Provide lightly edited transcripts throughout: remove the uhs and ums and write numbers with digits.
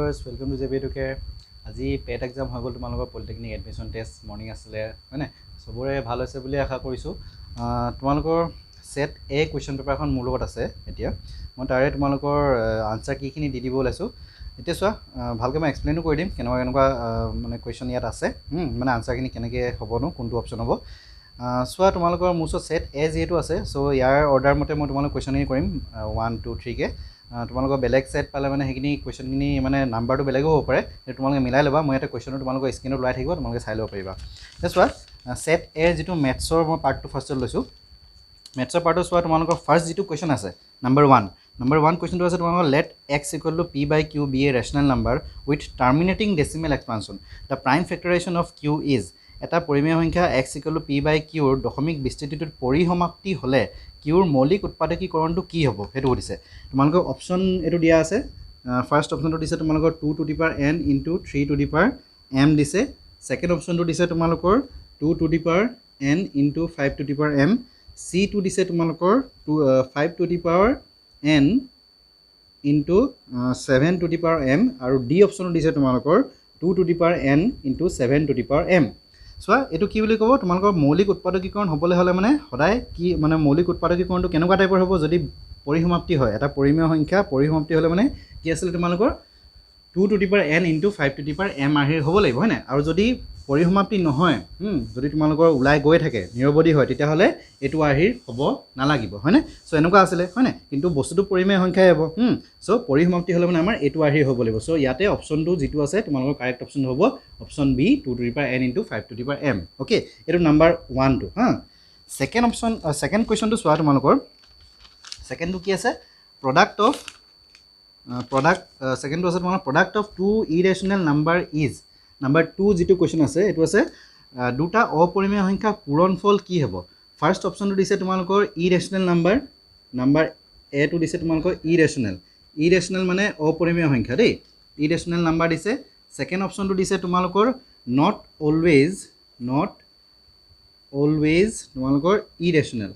viewers welcome to Jebi Educare আজি পেট exam হৈ গ'ল তোমালোকৰ পলিটেকনিক এডমিশ্যন টেষ্ট মৰ্নিং আছিলে হয়নে সবৰে ভাল হৈছে বুলি আশা কৰিছোঁ তোমালোকৰ সেট এ কুৱেশ্যন পেপাৰখন মোৰ লগত আছে এতিয়া মই তাৰে তোমালোকৰ আনসাৰ কিখিনি দি দিব ওলাইছোঁ এতিয়া চোৱা ভালকৈ মই এক্সপ্লেইনো কৰি দিম কেনেকুৱা মানে কুৱেশ্যন ইয়াত আছে মানে আনসাৰখিনি কেনেকৈ হ'বনো কোনটো অপশ্যন হ'ব চোৱা তোমালোকৰ মোৰ ওচৰত সেট এ যিহেতু আছে চ' ইয়াৰ অৰ্ডাৰ মতে মই তোমালোক কুৱেশ্যনখিনি কৰিম 1 2 3 কে তোমালোকৰ বেলেগ সেট পালে মানে সেইখিনি কুৱেশ্যনখিনি মানে নাম্বাৰটো বেলেগো হ'ব পাৰে সেইটো তোমালোকে মিলাই ল'বা মই এটা কুৱেশ্যনটো তোমালোকৰ স্ক্ৰীনত ওলাই থাকিব তোমালোকে চাই ল'ব পাৰিবা চোৱা সেট এ যিটো মেথছৰ মই পাৰ্টটো ফাৰ্ষ্টত লৈছোঁ মেথছৰ পাৰ্টটো চোৱা তোমালোকৰ ফাৰ্ষ্ট যিটো কুৱেশ্যন আছে নাম্বাৰ 1 কুৱেশ্যনটো আছে তোমালোকৰ late x = p by q be a rational number with terminating decimal expansion the prime factorization of q is এটা পৰিমেয় সংখ্যা x = p by q ৰ দশমিক বিস্তৃতিটোত পৰিসমাপ্তি হ'লে q ৰ মৌলিক উৎপাদকীকৰণটো কি হ'ব সেইটো সুধিছে তোমালোকৰ অপচন এটো দিয়া আছে ফাৰ্ষ্ট অপচনটো দিছে তোমালোকৰ 2 to the power n into 3 to the power m দিছে সেকেন্ড অপচনটো দিছে তোমালোকৰ 2 to the power n into 5 to the power m c2 দিছে তোমালোকৰ 5 to the power n into 7 to the power m আৰু d অপচনটো দিছে তোমালোকৰ 2 to the power n into 7 to the power m চোৱা এটো কি বুলি ক'ব তোমালোকৰ মৌলিক উৎপাদকীকৰণ হ'বলৈ হ'লে মানে সদায় কি মানে মৌলিক উৎপাদকীকৰণটো কেনেকুৱা টাইপৰ হ'ব যদি পৰিসমাপ্তি হয় এটা পৰিমেয় সংখ্যা পৰিসমাপ্তি হ'লে মানে কি আছিল তোমালোকৰ 2 to the power n into 5 to the power m আহিৰ হ'ব লাগিব হয় না আৰু যদি পৰিসমাপ্তি নহয় যদি তোমালোকৰ উলাই গৈ থাকে নিৰবধি হয় তেতিয়া হ'লে এটো আহিৰ হ'ব নালাগিব হয় না সো এনেকুৱা আছিল হয় না কিন্তু বস্তুটো পৰিমেয় সংখ্যাই হ'ব সো পৰিসমাপ্তি হ'লে মানে আমাৰ এটো আহিৰ হ'ব লাগিব সো ইয়াতে অপচনটো যেটো আছে তোমালোকৰ কাৰেক্ট অপচন হ'ব option B 2 to the power n into 5 to the power m okay এটো নাম্বাৰ 1 টো সেকেন্ড অপচন সেকেন্ড কোৱেশ্যনটো চোৱা তোমালোকৰ সেকেন্ডটো কি আছে product of second was one product of two irrational number is number 2 যেটো কোৱেশ্যন আছে এটো আছে দুটা অপৰিমেয় সংখ্যা পূৰণফল কি হ'ব ফাৰ্ষ্ট অপচনটো দিছে তোমালোকৰ irrational নাম্বাৰ এ টো দিছে তোমালোকৰ irrational মানে অপৰিমেয় সংখ্যা দেই irrational নাম্বাৰ দিছে সেকেন্ড অপচনটো দিছে তোমালোকৰ not always তোমালোকৰ irrational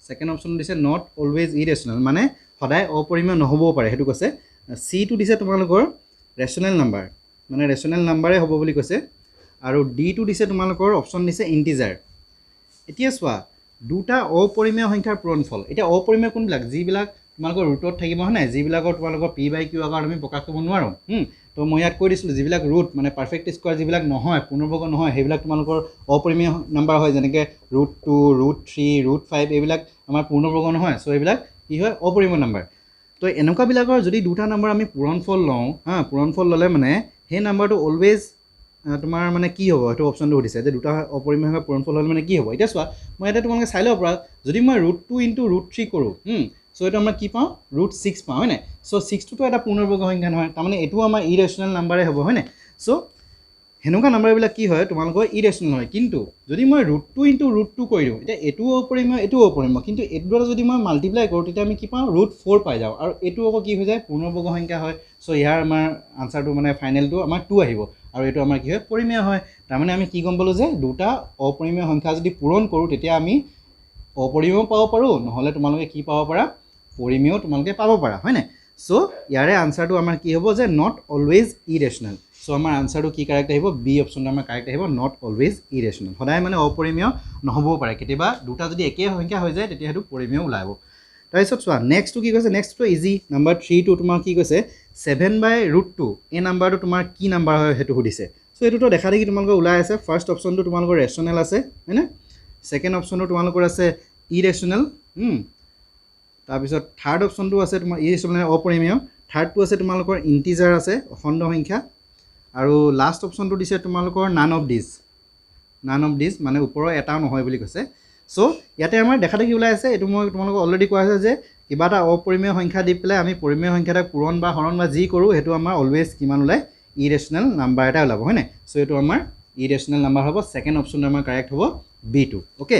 সেকেন্ড অপচন দিছে not always irrational মানে সদায় অপৰিমেয় নহবও পাৰে হেতু কৈছে সি টো দিছে তোমালোকৰ ৰেশনাল নাম্বাৰ মানে ৰেশনাল নাম্বাৰে হ'ব বুলি কৈছে আৰু ডি টো দিছে তোমালোকৰ অপচন দিছে ইন্টিজাৰ এতিয়া চোৱা দুটা অপৰিমেয় সংখ্যাৰ পূৰণফল এতিয়া অপৰিমেয় কোনবিলাক যিবিলাক তোমালোকৰ ৰুটত থাকিব হয় না যিবিলাকৰ তোমালোকৰ p by q আকাৰ আমি প্ৰকাশ কৰিব নোৱাৰো তো মই ইয়াত কৈ দিছিলো যিবিলাক ৰুট মানে পাৰফেক্ট স্কয়াৰ যিবিলাক নহয় পূৰ্ণবৰ্গ নহয় সেইবিলাক তোমালোকৰ অপৰিমেয় নাম্বাৰ হয় যেনেকৈ √2 √3 √5 এইবিলাক আমাৰ পূৰ্ণবৰ্গ নহয় সো এইবিলাক কি হয় অপৰিমেয় নাম্বাৰ তো এনেকুৱা বিলাকৰ যদি দুটা নাম্বাৰ আমি পূৰণফল লওঁ পূৰণফল ললে মানে হে নাম্বাৰটো অলৱেজ তোমাৰ মানে কি হ'ব এটো অপচনটো দিছে যে দুটা অপৰিমেয় সংখ্যা পূৰণফল হলে মানে কি হ'ব এতিয়া চোৱা মই এটা তোমালোকে চাই লও পৰা যদি মই √2 * √3 কৰো সো এটা আমরা কি পাও √6 পাও হয় না সো 6 টো এটা পূৰ্ণবৰ্গ সংখ্যা নহয় তাৰ মানে এটো আমাৰ ইৰেশনাল নাম্বাৰে হ'ব হয় না সো হেনুকা নাম্বাৰবিলাক কি হয় তোমালোকৰ ইৰেশনাল হয় কিন্তু যদি মই √2 * √2 কৰি দিও এটা এটো অপৰিমেয় কিন্তু এটো দ্বাৰা যদি মই মাল্টিপ্লাই কৰো তেতিয়া আমি কি পাও √4 পাই যাও আৰু এটো হ'ব কি হৈ যায় পূৰ্ণবৰ্গ সংখ্যা হয় সো ইয়াৰ আমাৰ আনসাৰটো মানে ফাইনেলটো আমাৰ 2 আহিব আৰু এটো আমাৰ কি হয় পৰিমেয় হয় তাৰ মানে আমি কি গম পালো যে দুটা অপৰিমেয় সংখ্যা যদি পূৰণ কৰো তেতিয়া আমি অপৰিমেয় পাব পাৰো নহলে তোমালোকে কি পাব পাৰা পৰিমেয় তোমালোকে পাব পাৰা হয় না সো ইয়াৰে আনসাৰটো আমাৰ কি হ'ব যে not always irrational সো আমাৰ আনসাৰটো কি কাৰেক্ট আহিব বি অপচনটো আমাৰ কাৰেক্ট আহিব not always irrational সদায় মানে অপৰিমেয় নহবও পাৰে কেতিয়াবা দুটা যদি একে সংখ্যা হৈ যায় তেতিয়া হেতু পৰিমেয় ওলাব তাৰপিছত চোৱা নেক্সটটো কি কৈছে নেক্সটটো ইজি নাম্বাৰ 3 টো তোমাৰ কি কৈছে 7/√2 এই নাম্বাৰটো তোমাৰ কি নাম্বাৰ হয় হেতু সুধিছে সো এটোটো দেখা দেখি তোমালোকৰ ওলাই আছে ফাৰ্ষ্ট অপচনটো তোমালোকৰ ৰেশনাল আছে হয়নে সেকেন্ড অপচনটো তোমালোকৰ আছে ইৰেশনাল তাৰপিছত থাৰ্ড অপচনটো আছে তোমাৰ ইৰেশনাল অপৰিমেয় থাৰ্ডটো আছে তোমালোকৰ ইন্টিজাৰ আছে অখণ্ড সংখ্যা আৰু লাষ্ট অপচনটো দিছে তোমালোকৰ নান অফ দিস মানে ওপৰৰ এটাও নহয় বুলি কৈছে সো ইয়াতে আমাৰ দেখা দেখি ওলাই আছে এটো মই তোমালোকক অলৰেডি কোৱা আছে যে কিবা এটা অপৰিমেয় সংখ্যা দি পেলাই আমি পৰিমেয় সংখ্যাটা পূৰণ বা হৰণ বা যি কৰো হেতু আমাৰ অলৱেজ কিমান ওলাই ইৰেশনাল নাম্বাৰ এটা ওলাব হয় না সো এটো আমাৰ ইৰেশনাল নাম্বাৰ হ'ব সেকেন্ড অপচনটো আমাৰ কাৰেক্ট হ'ব B2 ওকে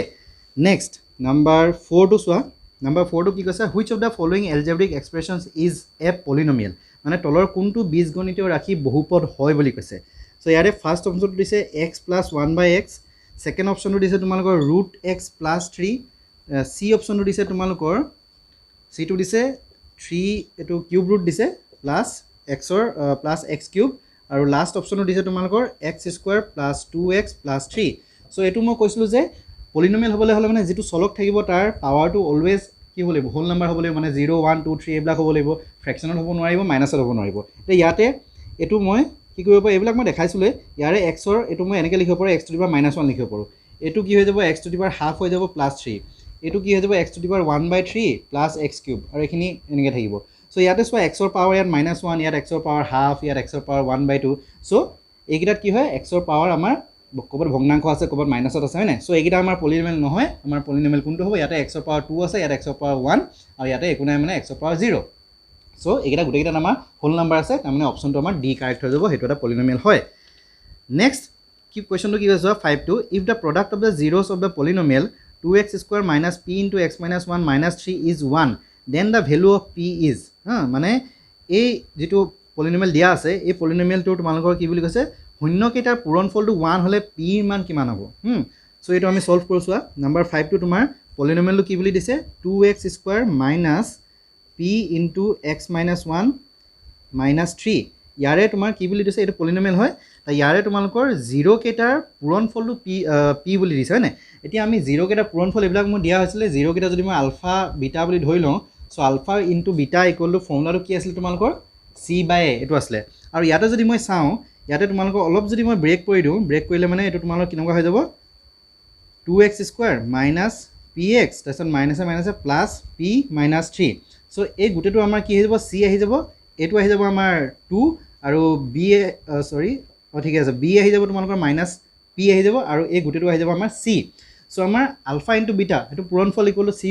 নেক্সট নাম্বাৰ 4 টো চোৱা নাম্বাৰ 4 টো কি কৈছে which of the following algebraic expressions is a polynomial মানে তলৰ কোনটো বীজগণিতীয় ৰাশি বহুপদ হয় বুলি কৈছে সো ইয়াৰে ফাৰ্ষ্ট অপচনটো দিছে x + 1/x সেকেন্ড অপচনটো দিছে তোমালোকৰ √x + 3 c অপচনটো দিছে তোমালোকৰ c টো দিছে 3 এটো কিউব ৰুট দিছে প্লাস এক্সৰ প্লাছ এক্স কিউব আৰু লাষ্ট অপশ্যনটো দিছে তোমালোকৰ x square plus 2x plus 3 চ' এইটো মই কৈছিলোঁ যে পলিনমিয়েল হ'বলৈ হ'লে মানে যিটো চলক থাকিব তাৰ পাৱাৰটো অলৱেজ কি হ'ব লাগিব হোল নাম্বাৰ হ'ব লাগিব মানে 0 1 2 3 এইবিলাক হ'ব লাগিব ফ্ৰেকশ্যনত হ'ব নোৱাৰিব মাইনাছত হ'ব নোৱাৰিব এতিয়া ইয়াতে এইটো মই কি কৰিব পাৰোঁ এইবিলাক মই দেখাইছিলোঁ ইয়াৰে এক্সৰ এইটো মই এনেকৈ লিখিব পাৰোঁ x টু দি পাৱাৰ -1 লিখিব পাৰোঁ এইটো কি হৈ যাব x to the power half হৈ যাব প্লাছ 3 এইটো কি হৈ যাব x to the power 1/3 plus x cube আৰু এইখিনি এনেকৈ থাকিব চ' ইয়াতে চোৱা এক্সৰ পাৱাৰ ইয়াত -1 ইয়াত এক্সৰ পাৱাৰ হাফ ইয়াত এক্সৰ পাৱাৰ 1/2 চ' এইকেইটাত কি হয় এক্সৰ পাৱাৰ আমাৰ ক'ৰবাত ভগ্নাংশ আছে ক'ৰবাত মাইনাছত আছে হয়নে চ' এইকেইটা আমাৰ পলিনমিয়েল নহয় আমাৰ পলিনমিয়েল কোনটো হ'ব ইয়াতে এক্সৰ পাৱাৰ 2 আছে ইয়াত এক্সৰ পাৱাৰ 1 আৰু ইয়াতে একো নাই মানে এক্সৰ পাৱাৰ 0 চ' এইকেইটা গোটেইকেইটাত আমাৰ হোল নাম্বাৰ আছে তাৰমানে অপশ্যনটো আমাৰ ডি কাৰেক্ট হৈ যাব সেইটো এটা পলিনমিয়েল হয় নেক্সট কি কুৱেশ্যনটো কি কৈছে 5 if the product of the zeros of the polynomial 2x square minus p into x minus 1 minus 3 is 1 then the value of p is মানে এই যিটো পলিনমিয়েল দিয়া আছে এই পলিনমিয়েলটো তোমালোকৰ কি বুলি কৈছে শূন্যকেইটাৰ পূৰণফলটো 1 হ'লে p ৰ মান কিমান হ'ব চ' এইটো আমি সলভ কৰোঁ চোৱা নাম্বাৰ 5টো তোমাৰ পলিনমিয়েলটো কি বুলি দিছে 2x square minus p into x minus 1 minus 3 ইয়াৰে তোমাৰ কি বুলি দিছে এইটো পলিনমিয়েল হয় ইয়াৰে তোমালোকৰ 0 কেইটাৰ পূৰণফলটো p বুলি দিছে হয়নে এতিয়া আমি 0 কেইটাৰ পূৰণফল এইবিলাক মোৰ দিয়া হৈছিলে 0 কেইটা যদি মই আলফা বিটা বুলি ধৰি লওঁ so' alpha into beta equal to ফৰ্মুলাটো কি আছিলে তোমালোকৰ c/a এইটো আছিলে আৰু ইয়াতে যদি মই চাওঁ ইয়াতে তোমালোকৰ অলপ যদি মই ব্ৰেক কৰি দিওঁ ব্ৰেক কৰিলে মানে এইটো তোমালোকৰ কেনেকুৱা হৈ যাব 2x স্কুৱাৰ মাইনাছ px তাৰপিছত মাইনাছে মাইনাছে প্লাছ p মাইনাছ 3 চ' এই গোটেইটো আমাৰ কি হৈ যাব c আহি যাব এইটো আহি যাব আমাৰ 2 আৰু b ঠিক আছে b আহি যাব তোমালোকৰ মাইনাছ p আহি যাব আৰু এই গোটেইটো আহি যাব আমাৰ c চ' আমাৰ আলফা ইনটু বিটা সেইটো পূৰণফল ইকুৱেল টু c/a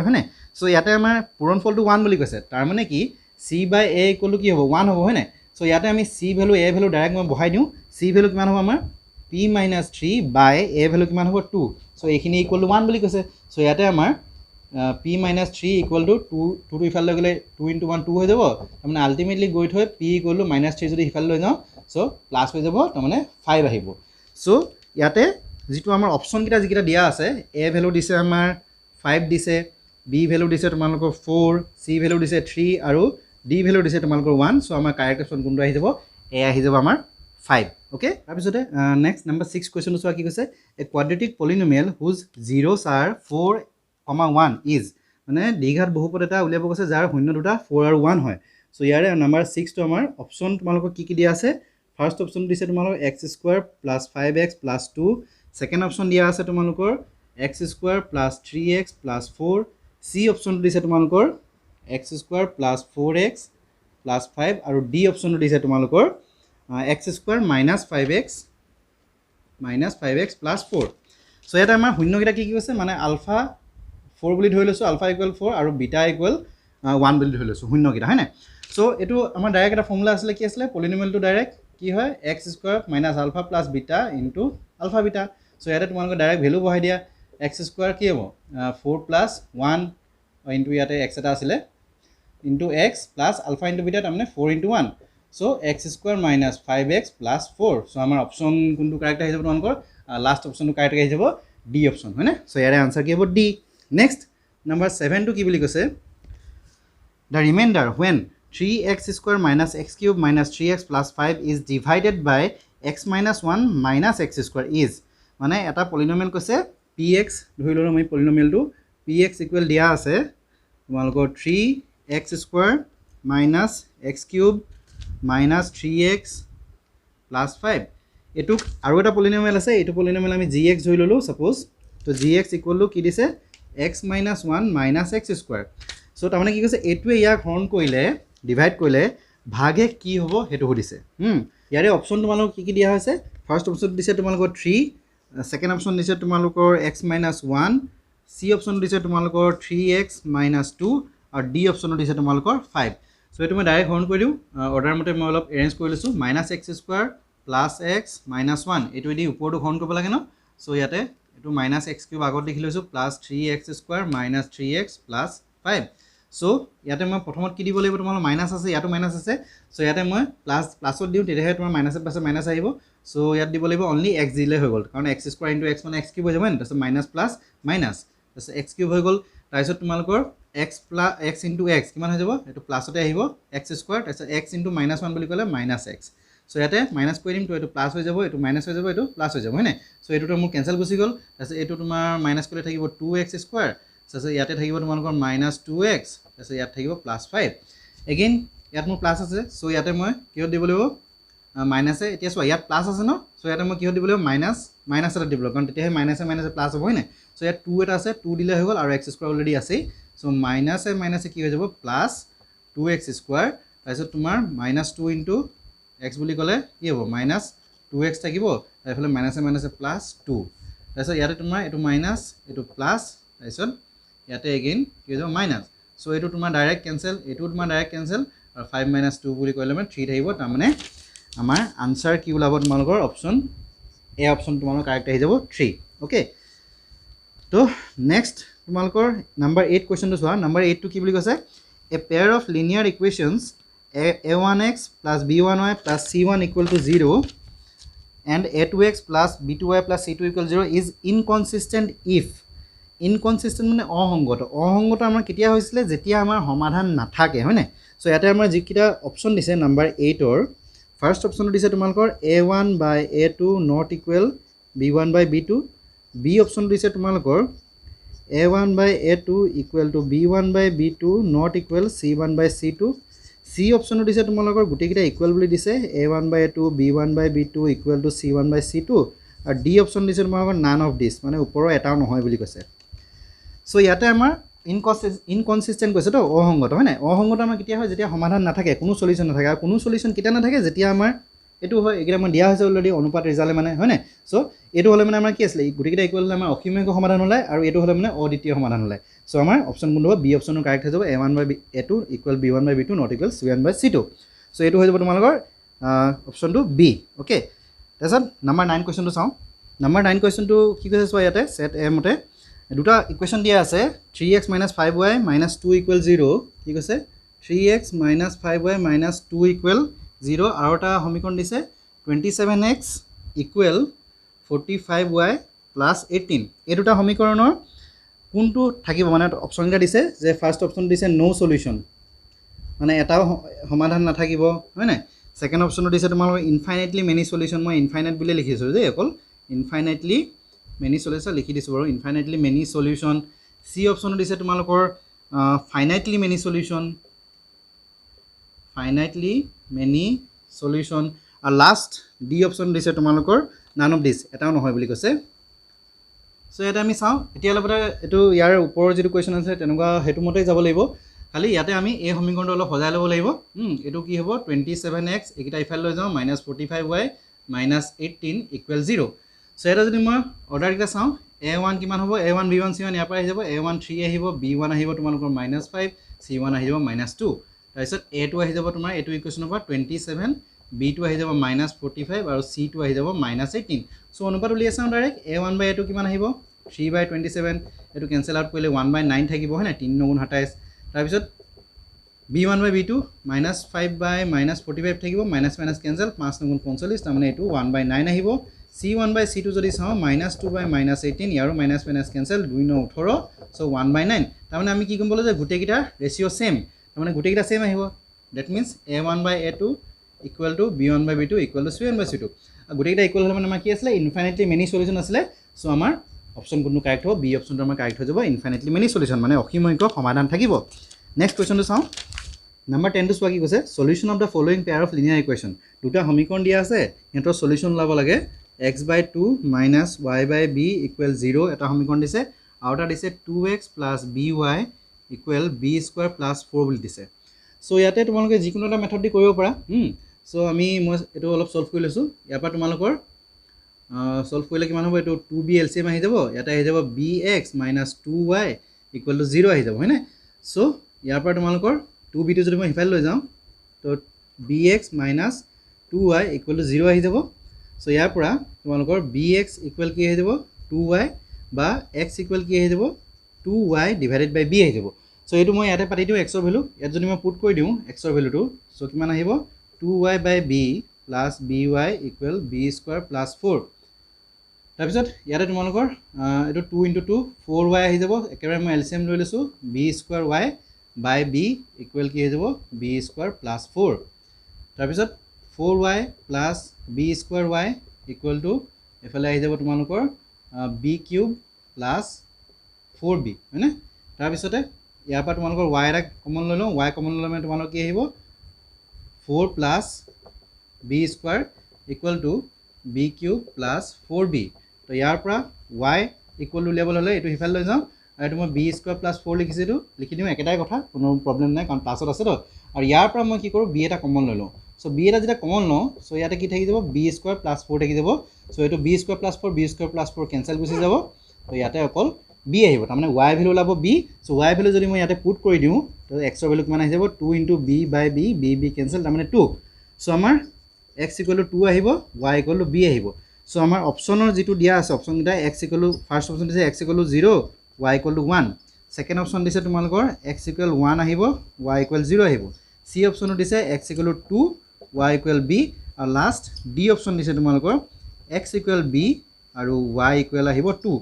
হয়নে চ' ইয়াতে আমাৰ পূৰণফলটো 1 বুলি কৈছে তাৰমানে কি c/a ইকুৱেল টু কি হ'ব 1 হ'ব হয়নে চ' ইয়াতে আমি c value a value direct মই বহাই দিওঁ c ভেলু কিমান হ'ব আমাৰ p minus 3 by a value কিমান হ'ব 2 চ' এইখিনি ইকুৱেল টু 1 বুলি কৈছে চ' ইয়াতে আমাৰ p মাইনাছ 3 ইকুৱেল টু 2 ইফালে গ'লে 2 ইনটু 1 2 হৈ যাব তাৰমানে আল্টিমেটলি গৈ থৈ p ইকুৱেল টু মাইনাছ 3 যদি সিফালে লৈ যাওঁ চ' প্লাছ হৈ যাব তাৰমানে 5 আহিব চ' ইয়াতে যিটো আমাৰ অপশ্যনকেইটা যিকেইটা দিয়া আছে a ভেলু দিছে আমাৰ 5 দিছে b ভেলু দিছে তোমালোকৰ 4 c ভেলু দিছে 3 আৰু d ভেলু দিছে তোমালোকৰ 1 চ' আমাৰ কাৰেক্ট অপশ্যন কোনটো আহি যাব a আহি যাব আমাৰ 5 অ'কে তাৰপিছতে নেক্সট নাম্বাৰ 6 কুৱেশ্যনটো চোৱা কি কৈছে এ কোৱাড্ৰেটিক পলিনমিয়েল হুজ জিৰ'ছ আৰ 4,1 ইজ মানে দ্বিঘাত বহুপদ এটা উলিয়াব কৈছে যাৰ শূন্য দুটা 4 আৰু 1 হয় চ' ইয়াৰে নাম্বাৰ 6টো আমাৰ অপশ্যন তোমালোকৰ কি দিয়া আছে ফাৰ্ষ্ট অপশ্যন দিছে তোমালোকৰ x square plus 5x plus 2 second option দিয়া আছে তোমালোকৰ x square plus 3x plus 4 C অপশ্যনটো দিছে তোমালোকৰ x square plus 4x plus 5 আৰু ডি অপশ্যনটো দিছে তোমালোকৰ x square minus 5x plus 4 চ' ইয়াতে আমাৰ শূন্যকেইটা কি কৈছে মানে আলফা 4 বুলি ধৰি লৈছোঁ আলফা ইকুৱেল 4 আৰু বিটা ইকুৱেল 1 বুলি ধৰি লৈছোঁ শূন্যকেইটা হয়নে চ' এইটো আমাৰ ডাইৰেক্ট এটা ফৰ্মুলা আছিলে কি আছিলে পলিনমিয়েলটো ডাইৰেক্ট কি হয় x square minus alpha plus beta into alpha beta so' ইয়াতে তোমালোকে ডাইৰেক্ট ভেলু বহাই দিয়া x স্কুৱাৰ কি হ'ব 4 প্লাছ 1 ইনটু ইয়াতে x এটা আছিলে into x plus alpha into beta তাৰমানে 4 ইনটু 1 চ' x square minus 5x plus 4 চ' আমাৰ অপশ্যন কোনটো কাৰেক্ট আহি যাব তোমালোকৰ লাষ্ট অপশ্যনটো কাৰেক্ট আহি যাব ডি অপশ্যন হয়নে চ' ইয়াৰে আনচাৰ কি হ'ব ডি নেক্সট নাম্বাৰ 7টো কি বুলি কৈছে the reminder when 3x square minus x cube minus 3x plus 5 is divided by x minus 1 minus x square is মানে এটা পলিনমিয়েল কৈছে px ধৰি ল'লোঁ আমি পলিনমিয়েলটো px ইকুৱেল দিয়া আছে তোমালোকৰ 3x square minus x cube minus 3x plus 5 এইটোক আৰু এটা পলিনমিয়েল আছে এইটো পলিনমিয়েল আমি gx ধৰি ল'লোঁ ছাপ'জ তো gx ইকুৱেল টু কি দিছে x minus 1 minus x square so' তাৰমানে কি কৈছে এইটোৱে ইয়াক হৰণ কৰিলে ডিভাইড কৰিলে ভাগে কি হ'ব সেইটো সুধিছে ইয়াৰে অপশ্যন তোমালোকক কি দিয়া হৈছে ফাৰ্ষ্ট অপশ্যন দিছে তোমালোকৰ 3 ছেকেণ্ড অপশ্যন দিছে তোমালোকৰ x মাইনাছ 1 চি অপশ্যন দিছে তোমালোকৰ 3x মাইনাছ 2 আৰু ডি অপশ্যন দিছে তোমালোকৰ 5 চ' এইটো মই ডাইৰেক্ট হৰণ কৰি দিওঁ অৰ্ডাৰ মতে মই অলপ এৰেঞ্জ কৰি লৈছোঁ minus x square plus x minus 1 এইটো দি ওপৰটো হৰণ কৰিব লাগে ন চ' ইয়াতে এইটো মাইনাছ x কিউব আগত লিখি লৈছোঁ plus 3x square minus 3x plus 5 চ' ইয়াতে মই প্ৰথমত কি দিব লাগিব তোমালোকৰ মাইনাছ আছে ইয়াতো মাইনাছ আছে চ' ইয়াতে মই প্লাছত দিওঁ তেতিয়াহে তোমাৰ মাইনাছৰ পাছত মাইনাছ আহিব চ' ইয়াত দিব লাগিব অনলি x দিলে হৈ গ'ল কাৰণ x² ইনটু x মানে x কিউব হৈ যাব তাৰপিছত মাইনাছ প্লাছ মাইনাছ তাৰপিছত x কিউব হৈ গ'ল তাৰপিছত তোমালোকৰ x into x কিমান হৈ যাব এটো প্লাসতে আহিব x স্কয়ার তাৰপিছত x into -1 বুলি ক'লে -x সো ইয়াতে মাইনাস কৰি দিম তো এটো প্লাস হৈ যাব এটো মাইনাস হৈ যাব এটো প্লাস হৈ যাব হয়নে সো এটো মোৰ কেনসেল গুচি গল তাৰপিছত এটো তোমাৰ মাইনাস কৰিলে থাকিব 2x স্কয়াৰ তাৰপিছত ইয়াতে থাকিব তোমালোকৰ -2x তাৰপিছত ইয়াত থাকিব +5 এগেইন ইয়াত মোৰ প্লাস আছে সো ইয়াতে মই কিহত দিব লাগিব মাইনাসে এতিয়া সো ইয়াত প্লাস আছে ন সো ইয়াতে মই কিহত দিব লাগিব মাইনাস এটা দিব লাগিব কাৰণ তেতিয়াহে মাইনাসে প্লাস হ'ব হয়নে সো ইয়াত 2 এটা আছে 2 দিলে হৈ গল আৰু x স্কয়াৰ অলৰেডি আছে সো মাইনাসে কি হৈ যাব প্লাস 2x স্কয়াৰ তাৰপিছত তোমাৰ -2 ইনটু x বুলি ক'লে কি হ'ব -2x থাকিব তাৰফালে মাইনাসে প্লাস 2 তাৰপিছত ইয়াতে তোমাৰ এটো মাইনাস এটো প্লাস তাৰপিছত ইয়াতে এগেইন কি হৈ যাব মাইনাস সো এটো তোমাৰ ডাইৰেক্ট কেনসেল এটো তোমাৰ ডাইৰেক্ট কেনসেল আৰু 5 - 2 বুলি ক'লে মানে 3 থাকিব তাৰ মানে আমাৰ আনসাৰ কি ওলাব তোমালোকৰ অপচন এ অপচন তোমালোকৰ কাৰেক্ট আহি যাব 3 ওকে তো নেক্সট তোমালোকৰ নাম্বাৰ 8 কোৱেশ্চনটো চোৱা নাম্বাৰ 8 টো কি বুলি কৈছে a pair of linear equations a1x plus b1y plus c1 equal to 0 and a2x plus b2y plus c2 equal to 0 is inconsistent if inconsistent মানে অসংগত আমাৰ কেতিয়া হৈছিলে যেতিয়া আমাৰ সমাধান নাথাকে হয়নে সো ইয়াতে আমাৰ যিকিটা অপচন দিছে নাম্বাৰ 8 ৰ ফাৰ্স্ট অপচনটো দিছে তোমালোকৰ a1 by a2 not equal b1 by b2 b অপচনটো দিছে তোমালোকৰ a1 by a2 equal to b1 by b2 not equal c1 by c2 c অপচনটো দিছে তোমালোকৰ গুটেকিটা ইকুৱেল বুলি দিছে a1 by a2 b1 by b2 equal to c1 by c2 আৰু d option দিছে তোমালোকৰ none of this মানে ওপৰৰ এটাও নহয় বুলি কৈছে সো ইয়াতে আমাৰ ইনকনসিস্টেন্ট কৈছে তো অসংগত হয় না অসংগত আমাৰ কেতিয়া হয় যেতিয়া সমাধান নাথাকে কোনো সলিউশন নাথাকে আৰু কোনো সলিউশন কেতিয়া নাথাকে যেতিয়া আমাৰ এটো হয় এগিৰা মই দিয়া হৈছে অলৰেডি অনুপাত ৰিজাল্ট মানে হয় না সো এটো হলে মানে আমাৰ কি আছিল গুটেকিটা ইকুৱেল হলে আমাৰ অসীমক সমাধান হলাই আৰু এটো হলে মানে অদ্বিতীয় সমাধান হলাই সো আমাৰ অপচন কোনটো হ'ব বি অপচনৰ কাৰেক্ট হৈ যাব a1 by a2 equal b1 by b2 not equal c1 by c2 so এটো হৈ যাব তোমালোকৰ অপচনটো বি ওকে তাৰছত নাম্বাৰ 9 কোৱেশ্চনটো চাও নাম্বাৰ 9 কোৱেশ্চনটো কি কৈছে চোৱা ইয়াতে সেট এ মতে দুটা ইকুৱেশ্যন দিয়া আছে 3x - 5y - 2 equal 0 কি কৈছে 3x - 5y - 2 equal 0 আৰু এটা সমীকৰণ দিছে 27x equal 45y plus 18 এই দুটা সমীকৰণৰ কোনটো থাকিব মানে অপচনটা দিছে যে ফাৰ্স্ট অপচন দিছে নো সলিউশন মানে এটাও সমাধান নাথাকিব হয় না সেকেন্ড অপচনটো দিছে তোমালোকৰ ইনফাইনাইটলি মেনি সলিউশন মই ইনফাইনাইট বুলি লিখিছো যে অকল ইনফাইনাইটলি মেনি সলিউশন লিখি দিছো বাৰু ইনফাইনাইটলি মেনি সলিউশন সি অপচনটো দিছে তোমালোকৰ ফাইনাইটলি মেনি সলিউশন ফাইনাইটলি মেনি সলিউশন আৰু লাষ্ট ডি অপচন দিছে তোমালোকৰ none of this এটাও নহয় বুলি কৈছে সো এটা আমি চাও এতিয়া লগতে এটো ইয়াৰ ওপৰৰ যেটো কোৱেশ্চন আছে তেনেকুৱা হেতু মতে যাব লাগিব খালি ইয়াতে আমি এই সমীকৰণটো অলপ সজাই ল'ব লাগিব এটো কি হ'ব 27x একিটা ইফাল লৈ যাও -45y - 18 equal 0 সো এটা যদি মই অৰ্ডাৰ কিটা চাও a1 কিমান হ'ব a1 b1 c1 ইয়াৰ পৰা আহি যাব a1 3 আহিব b1 আহিব তোমালোকৰ -5 c1 আহি যাব -2 তাৰপিছত a2 আহি যাব তোমাৰ এটো ইকুৱেশ্যনৰ পৰা 27 b2 আহি যাব -45 আৰু c2 আহি যাব -18 সো অনুপাত উলিয়াই চাও ডাইৰেক্ট a1 by a2 কিমান আহিব 3 by 27 এটো কেনসেল আউট কৰিলে 1 by 9 থাকিব হয় না 3 9 27 তাৰপিছত b1 by b2 -5 by -45 থাকিব মাইনাস কেনসেল 5 9 45 তাৰ মানে এটো 1 by 9 আহিব c1 by c2 যদি চাও -2 by -18 ইয়াৰো মাইনাস কেনসেল 2 9 18 সো 1 by 9 তাৰ মানে আমি কি কম বলে যে গুটেকিটা ৰেশিও সেম তাৰ মানে গুটেকিটা সেম আহিব that means a1 by a2 equal to b1 by b2 equal to c1 by c2 গুটেকিটা ইকুৱেল হলে মানে আমাৰ কি আছিল ইনফাইনাইটলি মেনি সলিউশন আছিল সো আমাৰ অপচন কোনটো কাৰেক্ট হ'ব বি অপচনটো আমাৰ কাৰেক্ট হৈ যাব ইনফাইনাইটলি মেনি সলিউশন মানে অসীমক সমাধান থাকিব নেক্সট কোৱেশ্চনটো চাও নাম্বাৰ 10 টো চোৱা কি কৈছে solution of the following pair of linear equation দুটা সমীকৰণ দিয়া আছে হেতৰ সলিউশন লাব লাগে x by 2 minus y by b equal 0 এটা সমীকৰণ দিছে আৰু এটা দিছে 2x plus by equal b square plus 4 বুলি দিছে সো ইয়াতে তোমালোকে যিকোনো এটা মেথড দি কৰিব পাৰা সো আমি মই এটো অলপ সলভ কৰি লৈছো ইয়াৰ পৰা তোমালোকৰ সলভ কৰিলে কিমান হ'ব এটো 2b LCM আহি যাব ইয়াতে আহি যাব bx minus 2y equal to 0 আহি যাব হয় না সো ইয়াৰ পৰা তোমালোকৰ 2b টো যদি মই হিফাইল লৈ যাও তো bx minus 2y equal to 0 আহি যাব সো ইয়াৰ পৰা তোমালোকৰ bx equal কি আহি যাব 2y বা x equal কি আহি যাব 2y divided by b আহি যাব সো এটো মই ইয়াতে পাতি দিও x ৰ ভ্যালু ইয়াত যদি মই পুট কৰি দিও x ৰ ভ্যালুটো সো কিমান আহিব 2y by b plus by equal b square plus 4 তাৰপিছত ইয়াতে তোমালোকৰ এইটো 2 × 2 4y আহি যাব একেবাৰে মই এলচিএম লৈ লৈছোঁ b² y বাই b ইকুৱেল কি হৈ যাব b² প্লাছ 4 তাৰপিছত 4y plus b² y equal to এফালে আহি যাব তোমালোকৰ b³ প্লাছ 4b হয়নে তাৰপিছতে ইয়াৰ পৰা তোমালোকৰ y এটা কমন লৈ লওঁ y কমন ল'লে মানে তোমালোকৰ কি আহিব 4 plus b² equal to b³ plus 4b তো ইয়াৰ পৰা y ইকুৱেল টু উলিয়াবলৈ হ'লে এইটো সিফালে লৈ যাওঁ আৰু এইটো মই b² প্লাছ 4 লিখিছোঁ এইটো লিখি দিওঁ একেটাই কথা কোনো প্ৰব্লেম নাই কাৰণ প্লাছত আছে তো আৰু ইয়াৰ পৰা মই কি কৰোঁ b এটা কমন লৈ লওঁ চ' b এটা যেতিয়া কমন লওঁ চ' ইয়াতে কি থাকি যাব b² প্লাছ 4 থাকি যাব চ' এইটো b² plus 4 b² plus 4 cancel গুচি যাব তো ইয়াতে অকল b আহিব তাৰমানে y ভেলু ওলাব b চ' y ভেলু যদি মই ইয়াতে পুট কৰি দিওঁ তো x ৰ ভেলু কিমান আহি যাব 2 × b বাই b b কেঞ্চেল তাৰমানে 2 চ' আমাৰ x = 2 আহিব y = b আহিব চ' আমাৰ অপশ্যনৰ যিটো দিয়া আছে অপশ্যনকেইটা x = ফাৰ্ষ্ট অপশ্যন দিছে x = 0 y = 1 ছেকেণ্ড অপশ্যন দিছে তোমালোকৰ x = 1 আহিব y = 0 আহিব c অপশ্যনো দিছে x = 2 y = b আৰু লাষ্ট d অপশ্যন দিছে তোমালোকৰ x = b আৰু y = আহিব 2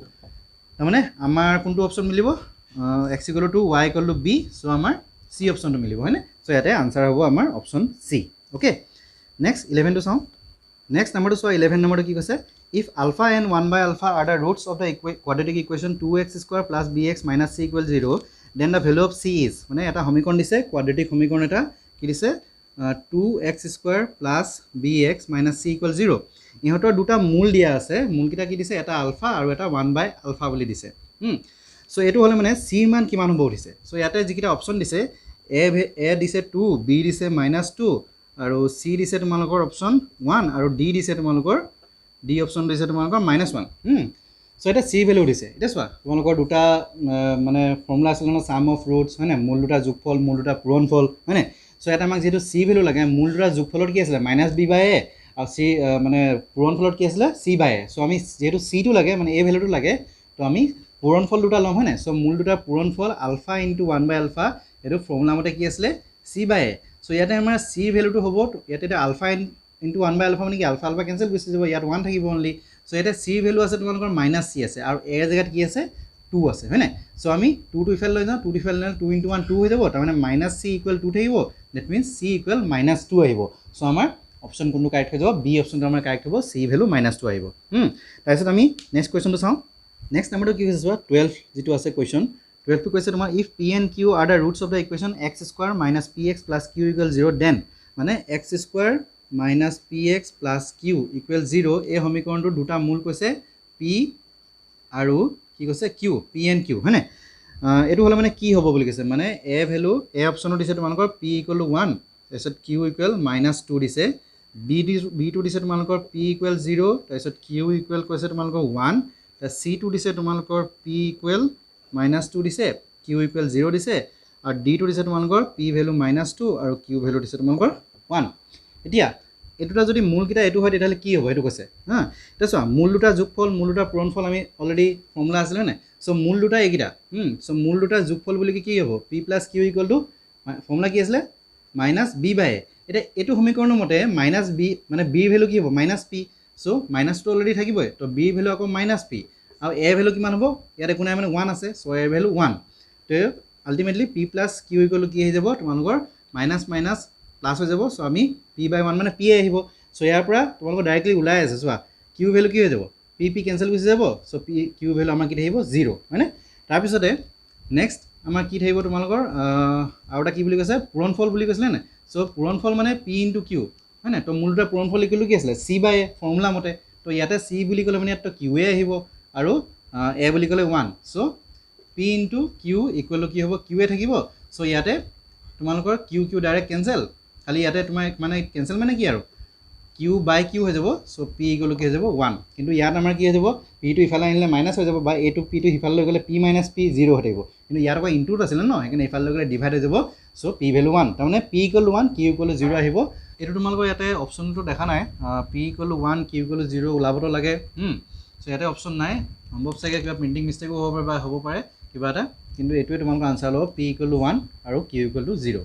তাৰমানে আমাৰ কোনটো অপশ্যন মিলিব x = 2 y = b চ' আমাৰ c অপশ্যনটো মিলিব হয়নে চ' ইয়াতে আনচাৰ হ'ব আমাৰ অপশ্যন c অ'কে নেক্সট 11টো চাওঁ নেক্সট নাম্বাৰটো চোৱা 11 নম্বৰটো কি কৈছে if alpha and 1/α are the roots of the quadratic equation 2x² plus bx minus c = 0 then the value of c is মানে এটা সমীকৰণ দিছে কোৱাড্ৰেটিক সমীকৰণ এটা কি দিছে 2x² plus bx minus c = 0 ইহঁতৰ দুটা মূল দিয়া আছে মূলকেইটা কি দিছে এটা আলফা আৰু এটা 1/α বুলি দিছে চ' এইটো হ'লে মানে c মান কিমান হ'ব উঠিছে চ' ইয়াতে যিকেইটা অপশ্যন দিছে a দিছে 2 b দিছে -2 আৰু c দিছে তোমালোকৰ অপশ্যন 1 আৰু d দিছে তোমালোকৰ d অপশ্যন দিছে তোমালোকৰ -1 চ' এটা c ভেলু দিছে এতিয়া চোৱা তোমালোকৰ দুটা মানে ফৰ্মুলা আছিল ন সাম অফ ৰুটছ হয়নে মূল দুটা যোগফল মূল দুটা পূৰণফল হয়নে চ' এটা আমাক যিহেতু c ভেলু লাগে মূল দুটা যোগফলত কি আছিলে -b/a আৰু c মানে পূৰণফলত কি আছিলে c/a চ' আমি যেহেতু c টো লাগে মানে a ভেলুটো লাগে তো আমি পূৰণফল দুটা ল'ম হয়নে চ' মূল দুটা পূৰণফল আলফা × 1/α এইটো ফৰ্মুলা মতে কি আছিলে c/a চ' ইয়াতে আমাৰ c ভেলুটো হ'ব ইয়াতে এতিয়া আলফা × 1/α মানে কি আলফা কেঞ্চেল গুচি যাব ইয়াত 1 থাকিব অনলি চ' ইয়াতে c ভেলু আছে তোমালোকৰ -c আছে আৰু a জেগাত কি আছে 2 আছে হয়নে চ' আমি 2 টো ইফালে লৈ যাওঁ 2 টো ইফালে লৈ 2 × 1 2 হৈ যাব তাৰমানে -c = 2 থাকিব ডেট মিনছ c = -2 আহিব চ' আমাৰ অপশ্যন কোনটো কাৰেক্ট হৈ যাব বি অপশ্যনটো আমাৰ কাৰেক্ট হ'ব c ভেলু -2 আহিব তাৰপিছত আমি নেক্সট কুৱেশ্যনটো চাওঁ নেক্সট নাম্বাৰটো কি হৈছে চোৱা 12 যিটো আছে কুৱেশ্যন 12 টো কৈছে তোমাৰ if p and q are the roots of the equation x² - px + q = 0 then মানে x² - px + q = 0 এই সমীকৰণটোৰ দুটা মূল কৈছে p আৰু কি কৈছে q p and q হয়নে এইটো হ'লে মানে কি হ'ব বুলি কৈছে মানে a ভেলু a অপশ্যনো দিছে তোমালোকৰ p = 1 তাৰপিছত q = -2 দিছে b টো দিছে তোমালোকৰ p = 0 তাৰপিছত q = কৈছে তোমালোকৰ 1 c টো দিছে তোমালোকৰ p = -2 দিছে q = 0 দিছে আৰু d টো দিছে তোমালোকৰ p ভেলু -2 আৰু q ভেলু দিছে তোমালোকৰ 1 এতিয়া এইটোটা যদি মূলকেইটা এইটো হয় তেতিয়াহ'লে কি হ'ব এইটো কৈছে হা এতিয়া চোৱা মূল দুটা যোগফল মূল দুটা পূৰণফল আমি অলৰেডি ফৰ্মুলা আছিলে নে চ' মূল দুটা এইকেইটা চ' মূল দুটা যোগফল বুলি কি হ'ব p + q = ফৰ্মুলা কি আছিলে -b/a এতিয়া এইটো সমীকৰণৰ মতে -b মানে b ভেলু কি হ'ব -p চ' -টো অলৰেডি থাকিবই তো b ভেলু আকৌ -p আৰু a ভেলু কিমান হ'ব ইয়াত একো নাই মানে 1 আছে চ' a ভেলু 1 তো আল্টিমেটলি p + q = কি আহি যাব তোমালোকৰ প্লাছ হৈ যাব চ' আমি p/1 মানে p আহিব চ' ইয়াৰ পৰা তোমালোকৰ ডাইৰেক্টলি ওলাই আছে চোৱা q ভেলু কি হৈ যাব p কেঞ্চেল গুচি যাব চ' q ভেলু আমাৰ কি থাকিব 0 হয়নে তাৰপিছতে নেক্সট আমাৰ কি থাকিব তোমালোকৰ আৰু এটা কি বুলি কৈছে পূৰণফল বুলি কৈছিলে নে চ' পূৰণফল মানে p × q হয়নে তো মূল দুটা পূৰণফল লিখিলোঁ কি আছিলে c/a ফৰ্মুলা মতে তো ইয়াতে c বুলি ক'লে মানে ইয়াত q আহিব আৰু a বুলি ক'লে 1 চ' p × q = কি হ'ব q থাকিব চ' ইয়াতে তোমালোকৰ q ডাইৰেক্ট কেঞ্চেল খালি ইয়াতে তোমাৰ মানে কেঞ্চেল মানে কি আৰু q/q হৈ যাব চ' p = কি হৈ যাব 1 কিন্তু ইয়াত আমাৰ কি হৈ যাব p টো ইফালে আনিলে মাইনাছ হৈ যাব বা a টো p টো ইফালে লৈ গ'লে p - p 0 হৈ থাকিব কিন্তু ইয়াত আকৌ ইনটুত আছিলে ন সেইকাৰণে ইফালে লৈ গ'লে ডিভাইড হৈ যাব চ' p ভেলু 1 তাৰমানে p = 1 q = 0 আহিব এইটো তোমালোকৰ ইয়াতে অপশ্যনটো দেখা নাই p = 1 q = 0 ওলাবতো লাগে চ' ইয়াতে অপশ্যন নাই সম্ভৱ চাগে কিবা প্ৰিণ্টিং মিষ্টেকো হ'ব পাৰে বা হ'ব পাৰে কিবা এটা কিন্তু এইটোৱে তোমালোকৰ আনচাৰ ল'ব p = 1 আৰু q = 0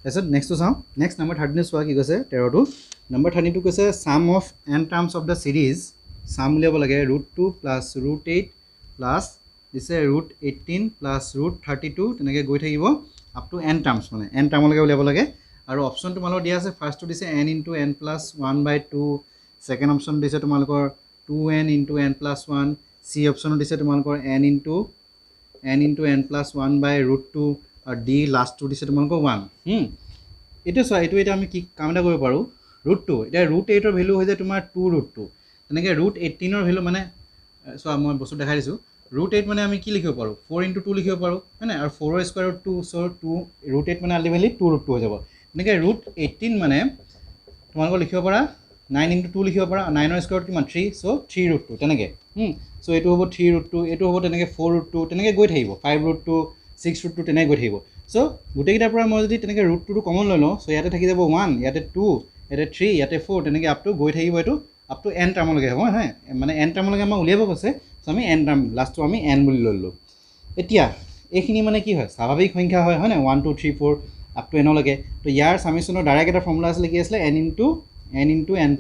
তাৰপিছত নেক্সটটো চাওঁ নেক্সট নম্বৰ 13 চোৱা কি কৈছে 13টো নম্বৰ 32 কৈছে sum of n terms of the series sum উলিয়াব লাগে √2 প্লাছ √8 প্লাছ দিছে √18 প্লাছ √32 তেনেকৈ গৈ থাকিব আপ টু n টাৰ্মছ মানে n টাৰ্মলৈকে উলিয়াব লাগে আৰু অপশ্যন তোমালোকৰ দিয়া আছে ফাৰ্ষ্টটো দিছে n × n+1/2 ছেকেণ্ড অপশ্যন দিছে তোমালোকৰ 2n × n+1 চি অপশ্যনত দিছে তোমালোকৰ n × n+1/√2 আৰু ডি লাষ্টটো দিছে তোমালোকৰ 1 এইটো চোৱা এইটো এতিয়া আমি কি কাম এটা কৰিব পাৰোঁ √2 এতিয়া √8ৰ ভেলু হৈ যায় তোমাৰ 2√2 তেনেকৈ √18ৰ ভেলু মানে চোৱা মই বস্তু দেখাই দিছোঁ √8 মানে আমি কি লিখিব পাৰোঁ 4 × 2 লিখিব পাৰোঁ হয় নাই আৰু 4ৰ স্কুৱাৰত 2 চ' 2 √8 মানে আল্টিমেটলি 2√2 হৈ যাব তেনেকৈ √18 মানে তোমালোকৰ লিখিব পাৰা 9 × 2 লিখিব পাৰা 9ৰ স্কুৱাৰত কিমান 3 চ' 3√2 তেনেকৈ চ' এইটো হ'ব 3√2 এইটো হ'ব তেনেকৈ 4√2 তেনেকৈ গৈ থাকিব 5√2 6√2 তেনেকৈ গৈ থাকিব চ' গোটেইকেইটাৰ পৰা মই যদি তেনেকৈ √2টো কমন লৈ লওঁ চ' ইয়াতে থাকি যাব 1 ইয়াতে 2 ইয়াতে 3 ইয়াতে 4 তেনেকৈ আপ টু গৈ থাকিব এইটো আপ টু n টাৰ্মলৈকে হ'ব হয় মানে n টাৰ্মলৈকে আমাক উলিয়াব কৈছে চ' আমি n টাৰ্ম লাষ্টটো আমি n বুলি লৈ ল'লোঁ এতিয়া এইখিনি মানে কি হয় স্বাভাৱিক সংখ্যা হয় নাই 1 2 3 4 আপ টু nলৈকে তো ইয়াৰ সামেশ্যনৰ ডাইৰেক্ট এটা ফৰ্মুলা আছিলে কি আছিলে n × n+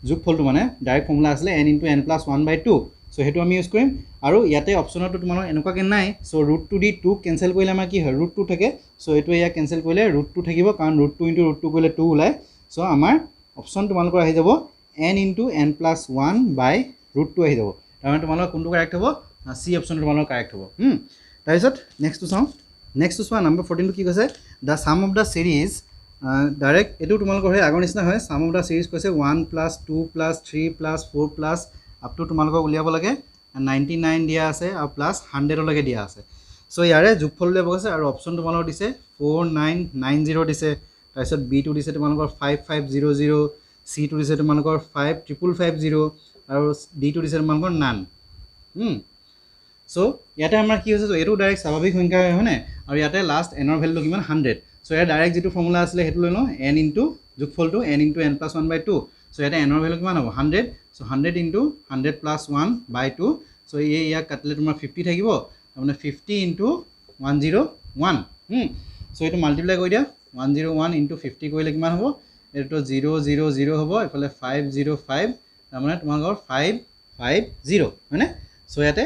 যোগফলটো মানে ডাইৰেক্ট ফৰ্মুলা আছিলে n × n+1/2 চ' সেইটো আমি ইউজ কৰিম আৰু ইয়াতে অপশ্যনতো তোমালোকৰ এনেকুৱাকৈ নাই চ' √2 দি 2 কেঞ্চেল কৰিলে আমাৰ কি হয় √2 থাকে চ' এইটো ইয়াক কেঞ্চেল কৰিলে √2 থাকিব কাৰণ √2 × √2 কৰিলে 2 ওলায় চ' আমাৰ অপশ্যন তোমালোকৰ আহি যাব n × n+1/√2 আহি যাব তাৰমানে তোমালোকৰ কোনটো কাৰেক্ট হ'ব চি অপশ্যনটো তোমালোকৰ কাৰেক্ট হ'ব তাৰপিছত নেক্সটটো চাওঁ নেক্সটটো চোৱা নম্বৰ 14টো কি কৈছে the sum of the series direct এইটো তোমালোকৰ সেই আগৰ নিচিনা হয় ছাম অফ দ্য ছিৰিজ কৈছে 1 + 2 + 3 + 4 প্লাছ আপ টু তোমালোকক উলিয়াব লাগে 99 দিয়া আছে আৰু প্লাছ 100লৈকে দিয়া আছে চ' ইয়াৰে যোগফল উলিয়াব কৈছে আৰু অপশ্যন তোমালোকৰ দিছে 4990 দিছে তাৰপিছত বিটো দিছে তোমালোকৰ 5500 চিটো দিছে তোমালোকৰ 5550 আৰু ডিটো দিছে তোমালোকৰ নান চ' ইয়াতে আমাৰ কি হৈছে এইটো ডাইৰেক্ট স্বাভাৱিক সংখ্যা হয়নে আৰু ইয়াতে লাষ্ট এনৰ ভেলুটো কিমান 100 চ' ইয়াৰ ডাইৰেক্ট যিটো ফৰ্মুলা আছিলে সেইটো লৈ লওঁ n × যোগফলটো n × n+1/2 চ' ইয়াতে এনৰ ভেলু কিমান হ'ব 100 চ' 100 × 100+1/2 চ' ইয়াক কাটিলে তোমাৰ 50 থাকিব তাৰমানে 50 × 101 চ' এইটো মাল্টিপ্লাই কৰি দিয়া 101 × 50 কৰিলে কিমান হ'ব এইটো 000 হ'ব এইফালে 505 তাৰমানে তোমালোকৰ 550 হয়নে চ' ইয়াতে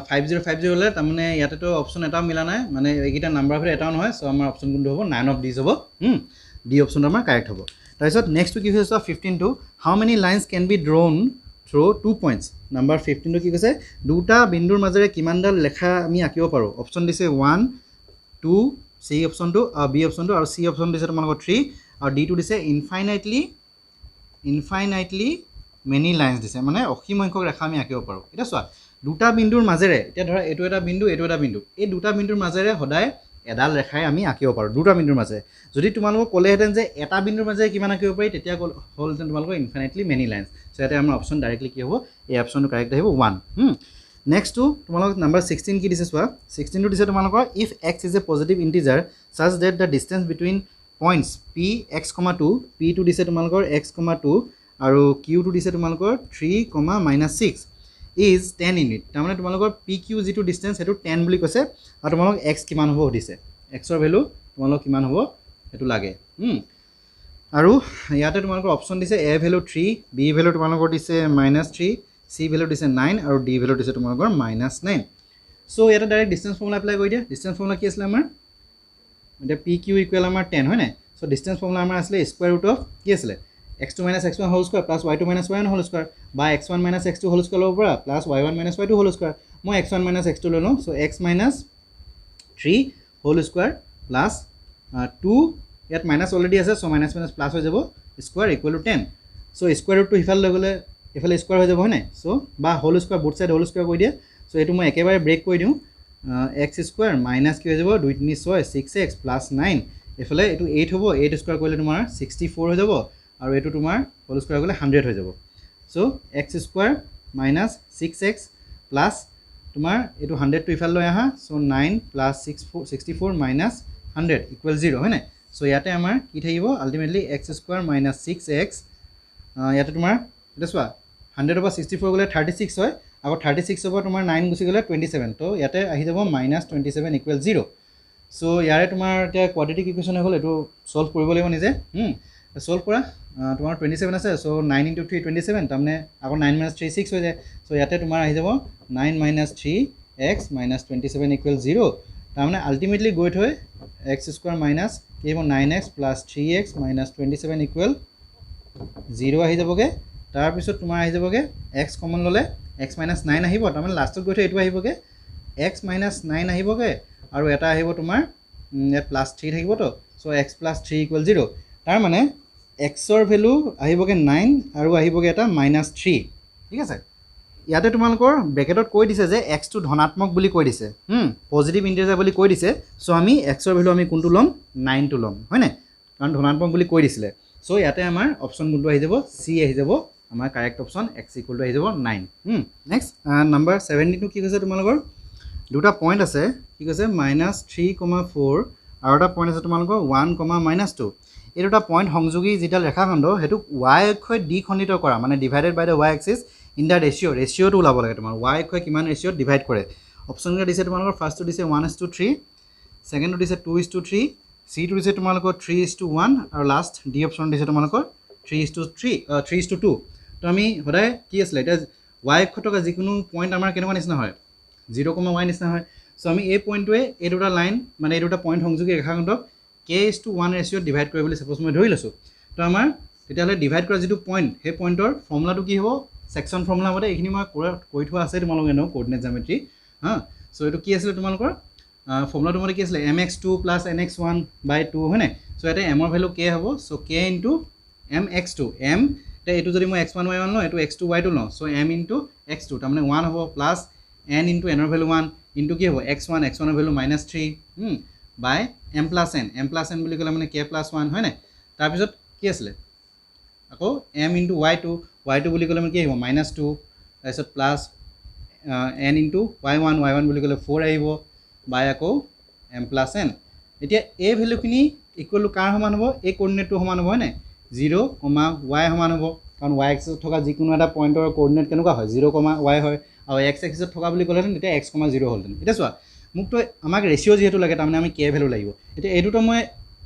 5050 হ'লে তাৰমানে ইয়াতেতো অপশ্যন এটাও মিলা নাই মানে এইকেইটা নাম্বাৰ ভিতৰত এটাও নহয় চ' আমাৰ অপশ্যন কোনটো হ'ব 9 অফ ডিজ হ'ব ডি অপশ্যনটো আমাৰ কাৰেক্ট হ'ব তাৰপিছত নেক্সটটো কি হৈছে 15টো how many lines can be drawn through 2 points number 15টো কি কৈছে দুটা বিন্দুৰ মাজেৰে কিমানডাল লেখা আমি আঁকিব পাৰোঁ অপশ্যন দিছে 1 2 চি অপশ্যনটো বি অপশ্যনটো আৰু চি অপশ্যন দিছে তোমালোকৰ 3 আৰু ডিটো দিছে ইনফাইনাইটলি মেনি লাইনছ দিছে মানে অসীম সংখ্যক ৰেখা আমি আঁকিব পাৰোঁ এতিয়া চোৱা দুটা বিন্দুৰ মাজেৰে এতিয়া ধৰা এইটো এটা বিন্দু এই দুটা বিন্দুৰ মাজেৰে সদায় এডাল ৰেখাই আমি আঁকিব পাৰোঁ দুটা বিন্দুৰ মাজেৰে যদি তোমালোকক ক'লেহেঁতেন যে এটা বিন্দুৰ মাজেৰে কিমান আঁকিব পাৰি তেতিয়া হ'লহেঁতেন তোমালোকৰ ইনফাইনাইটলি মেনি লাইনছ চ' ইয়াতে আমাৰ অপশ্যন ডাইৰেক্টলি কি হ'ব এই অপশ্যনটো কাৰেক্ট আহিব 1 নেক্সটটো তোমালোকক নাম্বাৰ 16 কি দিছে চোৱা 16টো দিছে তোমালোকৰ if x is a positive integer such that the distance between points P x, 2 পিটো দিছে তোমালোকৰ x, 2 আৰু কিউটো দিছে তোমালোকৰ 3, -6 ইজ 10 ইউনিট তাৰমানে তোমালোকৰ পি কিউ যিটো ডিষ্টেঞ্চ সেইটো 10 বুলি কৈছে আৰু তোমালোকক x কিমান হ'ব সুধিছে xৰ ভেলু তোমালোকক কিমান হ'ব সেইটো লাগে আৰু ইয়াতে তোমালোকৰ অপশ্যন দিছে a ভেলু 3 b ভেলু তোমালোকৰ দিছে -3 c ভেলু দিছে 9 আৰু d ভেলু দিছে তোমালোকৰ -9 চ' ইয়াতে ডাইৰেক্ট ডিষ্টেঞ্চ ফৰ্মুলা এপ্লাই কৰি দিয়া ডিষ্টেঞ্চ ফৰ্মুলা কি আছিলে আমাৰ এতিয়া পি কিউ ইকুৱেল আমাৰ 10 হয় নাই চ' ডিষ্টেঞ্চ ফৰ্মুলা আমাৰ আছিলে স্কুৱাৰ ৰুট অফ কি আছিলে x2 - x1 whole square plus y2 - y1 whole square বা x1 - x2 হোল স্কুৱাৰ ল'ব পৰা plus y1 - y2 whole square মই x1 - x2 লৈ লওঁ চ' x - 3 হোল স্কুৱাৰ প্লাছ 2 ইয়াত মাইনাছ অলৰেডি আছে চ' মাইনাছ প্লাছ হৈ যাব square equal to 10 so' square ৰুটটো সিফালে লৈ গ'লে এইফালে স্কুৱাৰ হৈ যাব হয় নাই চ' বা whole square both side whole square কৰি দিয়ে চ' এইটো মই একেবাৰে ব্ৰেক কৰি দিওঁ x স্কুৱাৰ মাইনাছ কি হৈ যাব 2 3 6 6x প্লাছ 9 এইফালে এইটো 8 হ'ব 8 স্কুৱাৰ কৰিলে তোমাৰ 64 হৈ যাব আৰু এইটো তোমাৰ হোল স্কুৱাৰ কৰিলে 100 হৈ যাব চ' x square minus 6x plus তোমাৰ এইটো 100টো ইফালে লৈ আহা চ' 9 প্লাছ 64 মাইনাছ 100 ইকুৱেল 0 হয় নাই চ' ইয়াতে আমাৰ কি থাকিব ultimately x square minus 6x ইয়াতে তোমাৰ এতিয়া চোৱা 100ৰ পৰা 64 গ'লে 36 হয় আকৌ 36ৰ পৰা তোমাৰ 9 গুচি গ'লে 27 তো ইয়াতে আহি যাব -27 ইকুৱেল 0 চ' ইয়াৰে তোমাৰ এতিয়া কোৱাড্ৰেটিক ইকুৱেশ্যন হৈ গ'ল এইটো ছল্ভ কৰিব লাগিব নিজে ছল্ভ কৰা তোমাৰ 27 আছে চ' 9 × 3 27 তাৰমানে আকৌ 9 - 3 6 হৈ যায় চ' ইয়াতে তোমাৰ আহি যাব 9 - 3x - 27 = 0 তাৰমানে আল্টিমেটলি গৈ থৈ x² মাইনাছ কি হ'ব 9x + 3x - 27 = 0 আহি যাবগৈ তাৰপিছত তোমাৰ আহি যাবগৈ x কমন ল'লে x - 9 আহিব তাৰমানে লাষ্টত গৈ থৈ এইটো আহিবগৈ x - 9 আহিবগৈ আৰু এটা আহিব তোমাৰ ইয়াত +3 থাকিবতো চ' x + 3 = 0 তাৰমানে xৰ ভেলু আহিবগৈ 9 আৰু আহিবগৈ এটা -3 ঠিক আছে ইয়াতে তোমালোকৰ ব্ৰেকেটত কৈ দিছে যে xটো ধনাত্মক বুলি কৈ দিছে পজিটিভ ইণ্টিজাৰ বুলি কৈ দিছে চ' আমি xৰ ভেলু আমি কোনটো ল'ম 9টো ল'ম হয়নে কাৰণ ধনাত্মক বুলি কৈ দিছিলে চ' ইয়াতে আমাৰ অপশ্যন কোনটো আহি যাব চি আহি যাব আমাৰ কাৰেক্ট অপশ্যন x = আহি যাব 9 নেক্সট নাম্বাৰ 17 কি কৈছে তোমালোকৰ দুটা পইণ্ট আছে কি কৈছে -3,4 আৰু এটা পইণ্ট আছে তোমালোকৰ 1,-2 এই দুটা পইণ্ট সংযোগী যিডাল ৰেখাখণ্ড সেইটো y অক্ষই দ্বিখণ্ডিত কৰা মানে divided by the y axis in the ৰেচিঅ'টো ওলাব লাগে তোমাৰ y অক্ষই কিমান ৰেচিঅ'ত ডিভাইড কৰে অপশ্যনকেইটা দিছে তোমালোকৰ ফাৰ্ষ্টটো দিছে 1:3 ছেকেণ্ডটো দিছে 2:3 চিটো দিছে তোমালোকৰ 3:1 আৰু লাষ্ট ডি অপশ্যন দিছে তোমালোকৰ 3:2 তো আমি সদায় কি আছিলে এতিয়া y অক্ষ থকা যিকোনো পইণ্ট আমাৰ কেনেকুৱা নিচিনা হয় 0,y নিচিনা হয় চ' আমি এই পইণ্টটোৱে এই দুটা লাইন মানে এই দুটা পইণ্ট সংযোগী ৰেখাখণ্ডক k:1 ৰেচিঅ'ত ডিভাইড কৰে বুলি ছাপ'জ মই ধৰি লৈছোঁ তো আমাৰ তেতিয়াহ'লে ডিভাইড কৰা যিটো পইণ্ট সেই পইণ্টৰ ফৰ্মুলাটো কি হ'ব ছেকশ্যন ফৰ্মুলা মতে এইখিনি মই কৈ থোৱা আছে তোমালোকে এনেও ক'ৰ্ডিনেট জিঅ'মেট্ৰি চ' এইটো কি আছিলে তোমালোকৰ ফৰ্মুলাটো মতে কি আছিলে mx2 + nx1 / 2 হয়নে চ' ইয়াতে mৰ ভেলু k হ'ব চ' k × mx2 m এতিয়া এইটো যদি মই x1 y1 লওঁ এইটো x2 y2 লওঁ চ' m × x2 তাৰমানে 1 হ'ব প্লাছ n × n ৰ ভেলু 1 ইনটু কি হ'ব x1 ৰ ভেলু -3 বাই m + n বুলি ক'লে মানে k + 1 হয়নে তাৰপিছত কি আছিলে আকৌ m × y2 বুলি ক'লে মানে কি আহিব -2 তাৰপিছত প্লাছ n × y1 বুলি ক'লে 4 আহিব বাই আকৌ m + n এতিয়া এই ভেলুখিনি ইকুৱেল টু কাৰ সমান হ'ব এই কোঅৰ্ডিনেটটো সমান হ'ব হয়নে 0, y সমান হ'ব কাৰণ y এক্সিছত থকা যিকোনো এটা পইণ্টৰ কোঅৰ্ডিনেট কেনেকুৱা হয় 0, y হয় আৰু x এক্সিছত থকা বুলি ক'লেহেঁতেন তেতিয়া x, 0 হ'লহেঁতেন এতিয়া চোৱা মোকতো আমাক ৰেচিঅ' যিহেতু লাগে তাৰমানে আমি k ভেলু লাগিব এতিয়া এইটোতো মই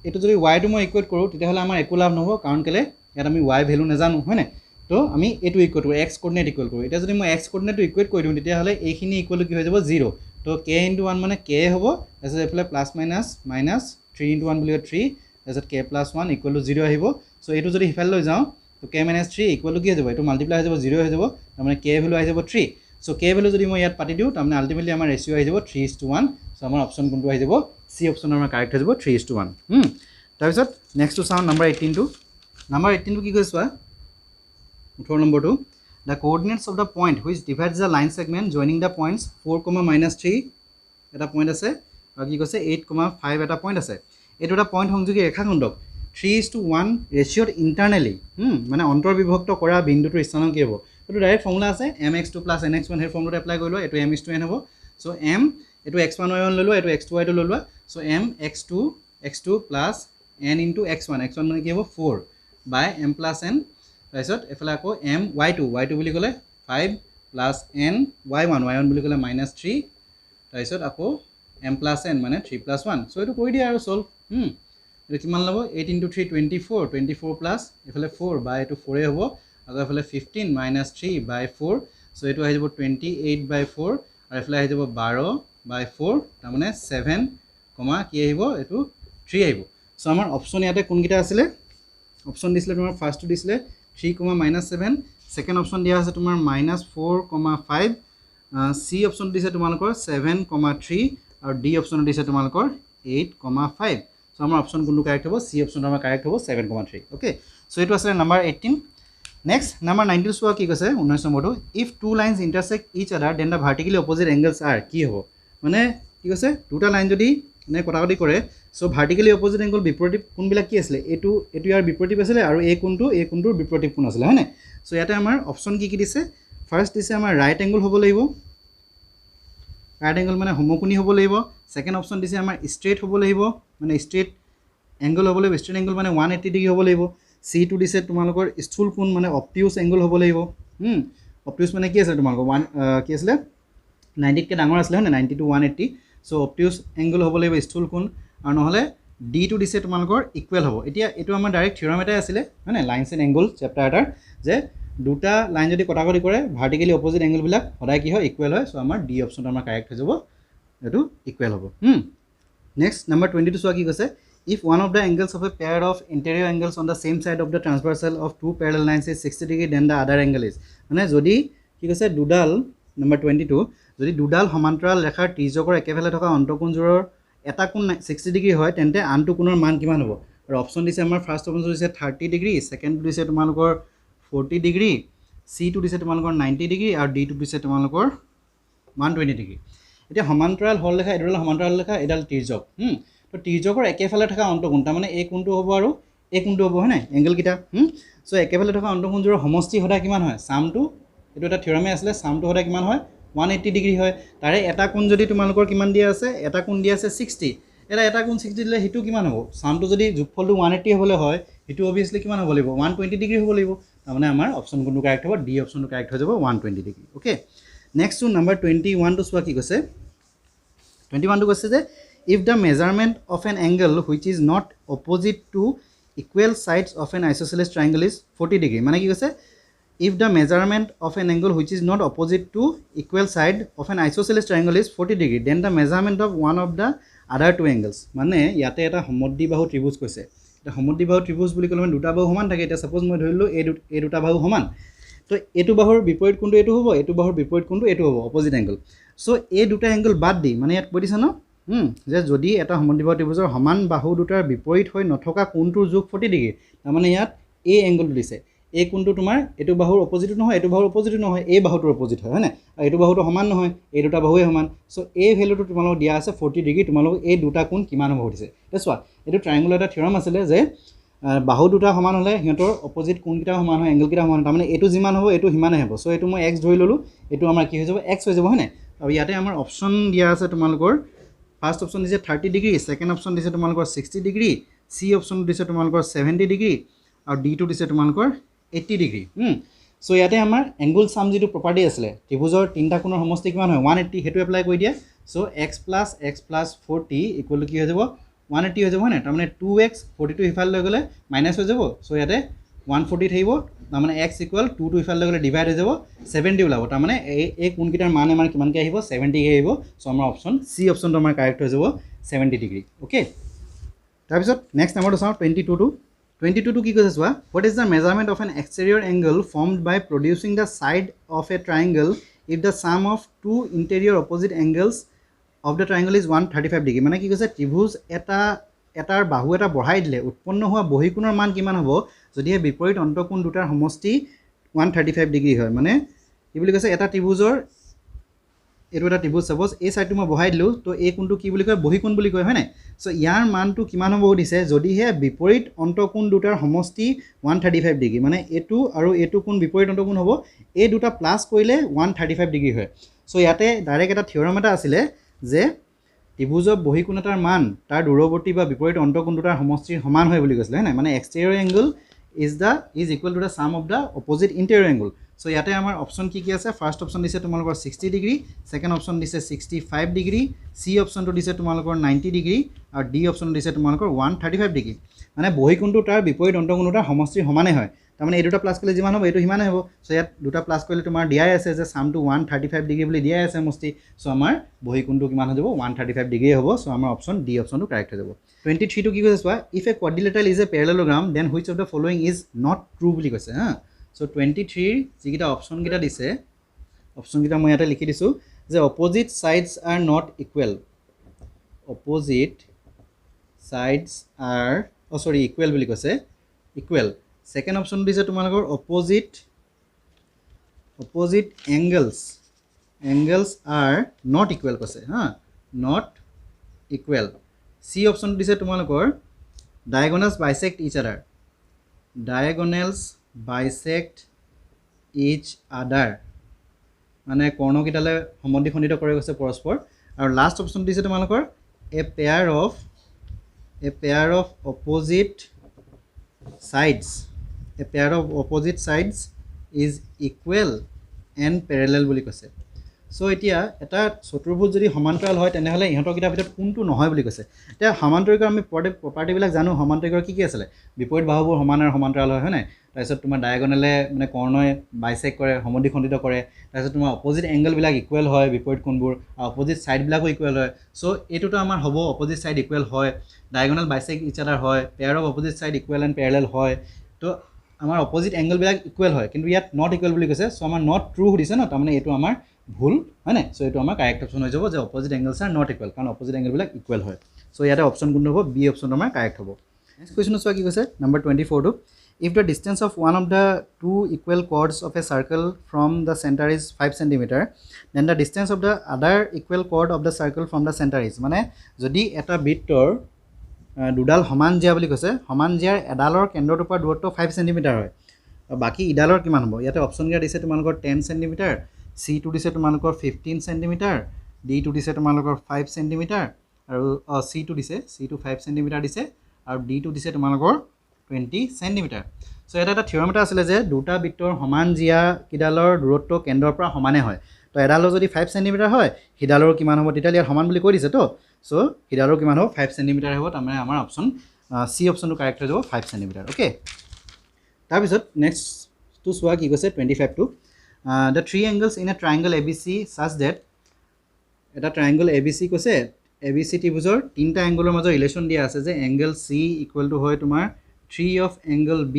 এইটো যদি yটো মই ইকুৱেট কৰোঁ তেতিয়াহ'লে আমাৰ একো লাভ নহ'ব কাৰণ কেলৈ ইয়াত আমি y ভেলু নাজানো হয়নে তো আমি এইটো ইকুৱেট কৰোঁ x কোঅৰ্ডিনেট ইকুৱেল কৰোঁ এতিয়া যদি মই x কোঅৰ্ডিনেটটো ইকুৱেট কৰি দিওঁ তেতিয়াহ'লে এইখিনি ইকুৱেল কি হৈ যাব 0 তো k × 1 মানে k হ'ব তাৰপিছত এইফালে +-3 × 1 বুলি কয় 3 তাৰপিছত k + 1 = 0 আহিব চ' এইটো যদি সিফালে লৈ যাওঁ তো k - 3 = কি হৈ যাব এইটো মাল্টিপ্লাই হৈ যাব 0 হৈ যাব তাৰমানে k ভেলু আহি যাব 3 চ' k ভেলু যদি মই ইয়াত পাতি দিওঁ তাৰমানে আল্টিমেটলি আমাৰ ৰেচিঅ' আহি যাব 3:1 চ' আমাৰ অপশ্যন কোনটো আহি যাব চি অপশ্যন আমাৰ কাৰেক্ট হৈ যাব 3:1 তাৰপিছত নেক্সটটো চাওঁ নাম্বাৰ 18টো নাম্বাৰ 18টো কি কৈছে চোৱা 18 নম্বৰটো the coordinates of the point which divides the line segment joining the points 4, -3 এটা পইণ্ট আছে আৰু কি কৈছে 8, 5 এটা পইণ্ট আছে এই দুটা পইণ্ট সংযোগী ৰেখাখণ্ডক 3:1 ৰেচিঅ'ত ইণ্টাৰনেলি মানে অন্তৰ্বিভক্ত কৰা বিন্দুটোৰ স্থানৰ কি হ'ব এইটো ডাইৰেক্ট ফৰ্মুলা আছে mx2 + nx1 সেই ফৰ্মুলাটো এপ্লাই কৰি লোৱা এইটো m/n হ'ব চ' m এইটো x1 y1 লৈ লোৱা এইটো x2 y2 লৈ লোৱা চ' mx2 + n × x1 মানে কি হ'ব 4 বাই m + n তাৰপিছত এফালে আকৌ my2 বুলি ক'লে 5 + n y1 বুলি ক'লে -3 তাৰপিছত আকৌ m + n মানে 3 + 1 চ' এইটো কৰি দিয়া আৰু চল্ভ এইটো কিমান ল'ব 8 × 3 24 প্লাছ এইফালে 4 বা এইটো 4 হ'ব আকৌ এইফালে 15 - 3/4 চ' এইটো আহি যাব 28/4 আৰু এইফালে আহি যাব 12/4 তাৰমানে 7, কি আহিব এইটো 3 আহিব চ' আমাৰ অপশ্যন ইয়াতে কোনকেইটা আছিলে অপশ্যন দিছিলে তোমাৰ ফাৰ্ষ্টটো দিছিলে 3, -7 ছেকেণ্ড অপশ্যন দিয়া আছে তোমাৰ -4, 5 চি অপশ্যন দিছে তোমালোকৰ 7, 3 আৰু ডি অপশ্যন দিছে তোমালোকৰ 8, 5 চ' আমাৰ অপশ্যন কোনটো কাৰেক্ট হ'ব চি অপশ্যনটো আমাৰ কাৰেক্ট হ'ব 7, 3 অ'কে চ' এইটো আছিলে নাম্বাৰ 18 নেক্সট নাম্বাৰ 19 চোৱা কি কৈছে 19 নম্বৰটো if two lines intersect each other then the vertically opposite angles are কি হ'ব মানে কি কৈছে দুটা লাইন যদি মানে কটাকটি কৰে চ' ভাৰ্টিকেলি অপজিট এংগল বিপৰীত কোনবিলাক কি আছিলে এইটো ইয়াৰ বিপৰীত আছিলে আৰু এই কোণটোৰ বিপৰীত কোণ আছিলে হয়নে চ' ইয়াতে আমাৰ অপশ্যন কি দিছে ফাৰ্ষ্ট দিছে আমাৰ ৰাইট এংগল হ'ব লাগিব ৰাইট এংগল মানে সমকোণী হ'ব লাগিব ছেকেণ্ড অপশ্যন দিছে আমাৰ ষ্ট্ৰেইট হ'ব লাগিব মানে ষ্ট্ৰেইট এংগল হ'ব লাগিব ষ্ট্ৰেইট এংগল মানে 180 ডিগ্ৰী হ'ব লাগিব চিটো দিছে তোমালোকৰ স্থূল কোণ মানে অপটিউচ এংগল হ'ব লাগিব অপটিউচ মানে কি আছিলে তোমালোকৰ কি আছিলে 90তকৈ ডাঙৰ আছিলে হয় 90 to 180 চ' অপটিউচ এংগল হ'ব লাগিব স্থূল কোণ আৰু নহ'লে D2 দিছে তোমালোকৰ ইকুৱেল হ'ব এতিয়া এটো আমাৰ ডাইৰেক্ট থিওৰাম এটাই আছিলে মানে লাইনছ এণ্ড এংগল চেপ্টাৰ এটাৰ যে দুটা লাইন যদি কটাকটি কৰে ভাৰ্টিকেলি অপোজিট এংগল বিলাক সদায় কি হয় ইকুৱেল হয় সো আমাৰ ডি অপচনটো আমাৰ কাৰেক্ট হৈ যাব এটো ইকুৱেল হ'ব নেক্সট নাম্বাৰ 22 চোৱা কি কৈছে if one of the angles of a pair of interior angles on the same side of the transversal of two parallel lines is 60 degree then the other angle is মানে যদি কি কৈছে দুডাল number 22 যদি দুডাল সমান্তৰাল ৰেখাৰ ত্ৰিজ্যকৰ একেফালে থকা অন্তঃকোণজোৰৰ এটা কোণ 60 ডিগ্ৰী হয় তেন্তে আনটো কোণৰ মান কিমান হ'ব আৰু অপচন দিছে আমাৰ ফাৰ্স্ট অপচন দিছে 30 ডিগ্ৰী সেকেন্ড দিছে তোমালোকৰ 40 ডিগ্ৰী C2 দিছে তোমালোকৰ 90 ডিগ্ৰী আৰু D2 দিছে তোমালোকৰ 120 ডিগ্ৰী এতিয়া সমান্তৰাল হল লেখা এডাল সমান্তৰাল লেখা এডাল ত্ৰিজ্যক তো ত্ৰিজ্যকৰ একেফালে থকা অন্তঃকোণ তাৰ মানে এই কোণটো হ'ব আৰু এই কোণটো হ'ব হয় নাই এংগল কিটা সো একেফালে থকা অন্তঃকোণজোৰৰ সমষ্টি সদায় কিমান হয় সামটো এটো এটা থিওৰামে আছিল সামটো সদায় কিমান হয় 180 ডিগ্ৰী হয় তাৰে এটা কোণ যদি তোমালোকৰ কিমান দিয়া আছে এটা কোণ দিয়া আছে 60 এটা কোণ 60 দিলে হিটো কিমান হ'ব সামটো যদি যোগফলটো 180 হ'লে হয় হিটো অবিয়াসলি কিমান হ'ব লাগিব 120 ডিগ্ৰী হ'ব লাগিব তাৰ মানে আমাৰ অপচন কোনটো কাৰেক্ট হ'ব ডি অপচনটো কাৰেক্ট হৈ যাব 120 degree okay next to number 21 টো চোৱা কি কৈছে 21 টো কৈছে যে if the measurement of an angle which is not opposite to equal sides of an isosceles triangle is 40 degree মানে কি কৈছে if the measurement of an angle which is not opposite to equal side of an isosceles triangle is 40 degree then the measurement of one of the other two angles মানে ইয়াতে এটা সমদ্বিবাহু ত্ৰিভুজ কৈছে এটা সমদ্বিবাহু ত্ৰিভুজ বুলি ক'লে দুটা বাহু সমান থাকে এটা সাপোজ মই ধৰিলো এই দুটা বাহু সমান তো এটো বাহুৰ বিপৰীত কোণটো এটো হ'ব এটো বাহুৰ বিপৰীত কোণটো এটো হ'ব অপোজিট এংগল সো এই দুটা এংগল বাদ দি মানে ইয়াত কৈ দিছে ন যে যদি এটা সমদ্বিবাহু ত্ৰিভুজৰ সমান বাহু দুটাৰ বিপৰীত হৈ নথকা কোণটোৰ যোগ 40 ডিগ্ৰী তাৰ মানে ইয়াত এই এংগলটো দিছে এই কোণটো তোমাৰ এটো বাহুৰ অপোজিট নহয় এটো বাহুৰ অপোজিট নহয় এই বাহুটোৰ অপোজিট হয় না আৰু এটো বাহুটো সমান নহয় এই দুটা বাহুৱে সমান সো এই ভ্যালুটো তোমালোক দিয়া আছে 40 ডিগ্ৰী তোমালোক এই দুটা কোণ কিমান হ'ব দিছে চোৱা এটো ট্ৰায়াঙ্গল এটা থিওৰাম আছিল যে বাহু দুটা সমান হলে হিহঁতৰ অপোজিট কোণ কিটা সমান হয় এংগল কিটা সমান তাৰ মানে এটো যিমান হ'ব এটো হিমানে হ'ব সো এটো মই x ধৰি ললো এটো আমাৰ কি হৈ যাব x হৈ যাব হয় না আৰু ইয়াতে আমাৰ অপচন দিয়া আছে তোমালোকৰ ফাৰ্স্ট অপশন দিছে 30 ডিগ্ৰী সেকেন্ড অপশন দিছে তোমালোকৰ 60 ডিগ্ৰী সি অপশন দিছে তোমালোকৰ 70 ডিগ্ৰী আৰু D2 দিছে তোমালোকৰ 80 ডিগ্ৰী সো ইয়াতে আমাৰ এংগল সাম যেটো প্ৰপাৰ্টি আছিল ত্ৰিভুজৰ তিনটা কোণৰ সমষ্টি কিমান হয় 180 হেতু এপ্লাই কৰি দিয়া সো x + 40 ইকুৱেল কি হৈ যাব 180 হৈ যাব হয় না তাৰ মানে 2x 42 ইফাল লৈ গলে মাইনাস হৈ যাব সো ইয়াতে 140 থাকিব তাৰ মানে x = 2 ইফাল লৈ গলে ডিভাইড হৈ যাব 70 ওলাব তাৰ মানে এই কোণ কিটাৰ মান আমাৰ কিমান কে আহিব 70 কে আহিব সো আমাৰ অপচন সি অপচনটো আমাৰ কাৰেক্ট হৈ যাব 70 ডিগ্ৰী ওকে তাৰ পিছত নেক্সট নাম্বাৰটো চাও 22 টো কি কৈছে চোৱা what is the measurement of an exterior angle formed by producing the side of a triangle if the sum of two interior opposite angles of the triangle is 135 degree মানে কি কৈছে ত্ৰিভুজ এটাৰ বাহু এটা বঢ়াই দিলে উৎপন্ন হোৱা বহিকোণৰ মান কিমান হ'ব যদি এই বিপৰীত অন্তঃকোণ দুটাৰ সমষ্টি 135 ডিগ্ৰী হয় মানে কি বুলি কৈছে এটা ত্ৰিভুজৰ এটো এটা ত্ৰিভুজ সাপোজ এই সাইডটো মই বঢ়াই দিলো তো এই কোণটো কি বুলি কয় বহিকোণ বুলি কয় হয় নাই সো ইয়াৰ মানটো কিমান হ'ব দিছে যদি হে বিপৰীত অন্তঃকোণ দুটাৰ সমষ্টি 135 ডিগ্ৰী মানে এটো আৰু এটো কোণ বিপৰীত অন্তঃকোণ হ'ব এই দুটা প্লাস কৰিলে 135 ডিগ্ৰী হয় সো ইয়াতে ডাইৰেক্ট এটা থিওৰাম এটা আছিল যে ত্ৰিভুজৰ বহিকোণ এটাৰ মান তাৰ দূৰৱৰ্তী বা বিপৰীত অন্তঃকোণ দুটাৰ সমষ্টিৰ সমান হয় বুলি কৈছিল হয় মানে exterior angle is equal to the sum of the opposite interior angle so ইয়াতে আমাৰ অপচন কি আছে ফাৰ্স্ট অপচন দিছে তোমালোকৰ 60 ডিগ্ৰী সেকেন্ড অপচন দিছে 65 ডিগ্ৰী সি অপচনটো দিছে তোমালোকৰ 90 ডিগ্ৰী আৰু ডি অপচন দিছে তোমালোকৰ 135 ডিগ্ৰী মানে বহিকোণটো তাৰ বিপৰীত অন্তঃকোণ দুটাৰ সমষ্টিৰ সমানে হয় তাৰ মানে এই দুটা প্লাস কৰিলে যিমান হ'ব এটো হিমানে হ'ব সো ইয়াত দুটা প্লাস কৰিলে তোমাৰ দিয়াই আছে যে সামটো 135 ডিগ্ৰী বুলি দিয়াই আছে সমষ্টি সো আমাৰ বহিকোণটো কিমান হৈ যাব 135 ডিগ্ৰী হ'ব সো আমাৰ অপচন ডি অপচনটো কাৰেক্ট হৈ যাব 23 টো কি কৈছে চোৱা if a quadrilateral is a parallelogram then which of the following is not true বুলি কৈছে হা সো 23 যিকিটা অপচন কিটা দিছে অপচন কিটা মই ইয়াতে লিখি দিছো যে opposite sides are not equal opposite sides are equal বুলি কৈছে equal second option দিছে তোমালোকৰ opposite angles are not equal কৈছে হা not equal C option দিছে তোমালোকৰ diagonals bisect each other মানে কৰ্ণকিটালে সমদ্বিখণ্ডিত কৰে কৈছে পৰস্পৰ আৰু লাষ্ট অপচন দিছে তোমালোকৰ a pair of opposite sides is equal and parallel বুলি কৈছে সো এতিয়া এটা চতুৰ্ভুজ যদি সমান্তৰাল হয় তেনেহ'লে ইহঁতৰ কিটাৰ ভিতৰত কোনটো নহয় বুলি কৈছে এতিয়া সমান্তৰিকৰ আমি প্ৰপাৰ্টিবিলাক জানো সমান্তৰিকৰ কি আছিলে বিপৰীত বাহুবোৰ সমান আৰু সমান্তৰাল হয় নাই তাৰপিছত তোমাৰ ডায়াগনেলে মানে কৰ্ণই বাইচেক্ট কৰে সমদ্বিখণ্ডিত কৰে তাৰপিছত তোমাৰ অপজিট এংগলবিলাক ইকুৱেল হয় বিপৰীত কোণবোৰ আৰু অপজিট ছাইডবিলাকো ইকুৱেল হয় সো এইটোতো আমাৰ হ'ব অপজিট ছাইড ইকুৱেল হয় ডায়াগনেল বাইচেক্ট ইচ আদাৰ হয় pair of opposite side equal and parallel হয় তো আমাৰ অপজিট এংগলবিলাক ইকুৱেল হয় কিন্তু ইয়াত নট ইকুৱেল বুলি কৈছে সো আমাৰ নট ট্ৰু সুধিছে ন তাৰমানে এইটো আমাৰ ভুল হয় নাই সো এইটো আমাৰ কাৰেক্ট অপশ্যন হৈ যাব যে opposite angles are not equal কাৰণ অপজিট এংগলবিলাক ইকুৱেল হয় সো ইয়াতে অপশ্যন কোনটো হ'ব বি অপশ্যনটো আমাৰ কাৰেক্ট হ'ব নেক্সট কুৱেশ্যন চোৱা কি কৈছে number 24টো if the distance of one of the two equal chords of a circle from the center is 5 cm then the distance of the other equal chord of the circle from the center is মানে যদি এটা বৃত্তৰ দুডাল সমান জিয়া বুলি কৈছে সমান জিয়াৰ এডালৰ কেন্দ্ৰৰ পৰা দূৰত্ব 5 cm হয় বাকি ইডালৰ কিমান হ'ব ইয়াতে অপশ্যন গিয়া দিছে তোমালোকৰ 10 cm C2 দিছে তোমালোকৰ 15 cm D2 দিছে তোমালোকৰ 5 cm আৰু C2 দিছে C2 5 cm দিছে আৰু D2 দিছে তোমালোকৰ 20 cm সো এটা থিওৰাম এটা আছিল যে দুটা বৃত্তৰ সমান জিয়া কিডালৰ দূৰত্ব কেন্দ্ৰৰ পৰা সমানে হয় তো এডালৰ যদি 5 cm হয় হিডালৰ কিমান হ'ব তেতিয়া ইয়াৰ সমান বুলি কৈ দিছে তো সো হিডালৰ কিমান হ'ব 5 cm হ'ব তাৰমানে আমাৰ অপশ্যন সি অপশ্যনটো কাৰেক্ট হৈ যাব 5 cm ওকে তাৰপিছত নেক্সট টু চোৱা কি কৈছে 25 টো the three angles in a triangle ABC such that এটা triangle ABC কৈছে ABC ত্ৰিভুজৰ তিনটা এংগলৰ মাজৰ ৰিলেচন দিয়া আছে যে এংগল C ইকুৱেল টু হয় তোমাৰ 3 of angle B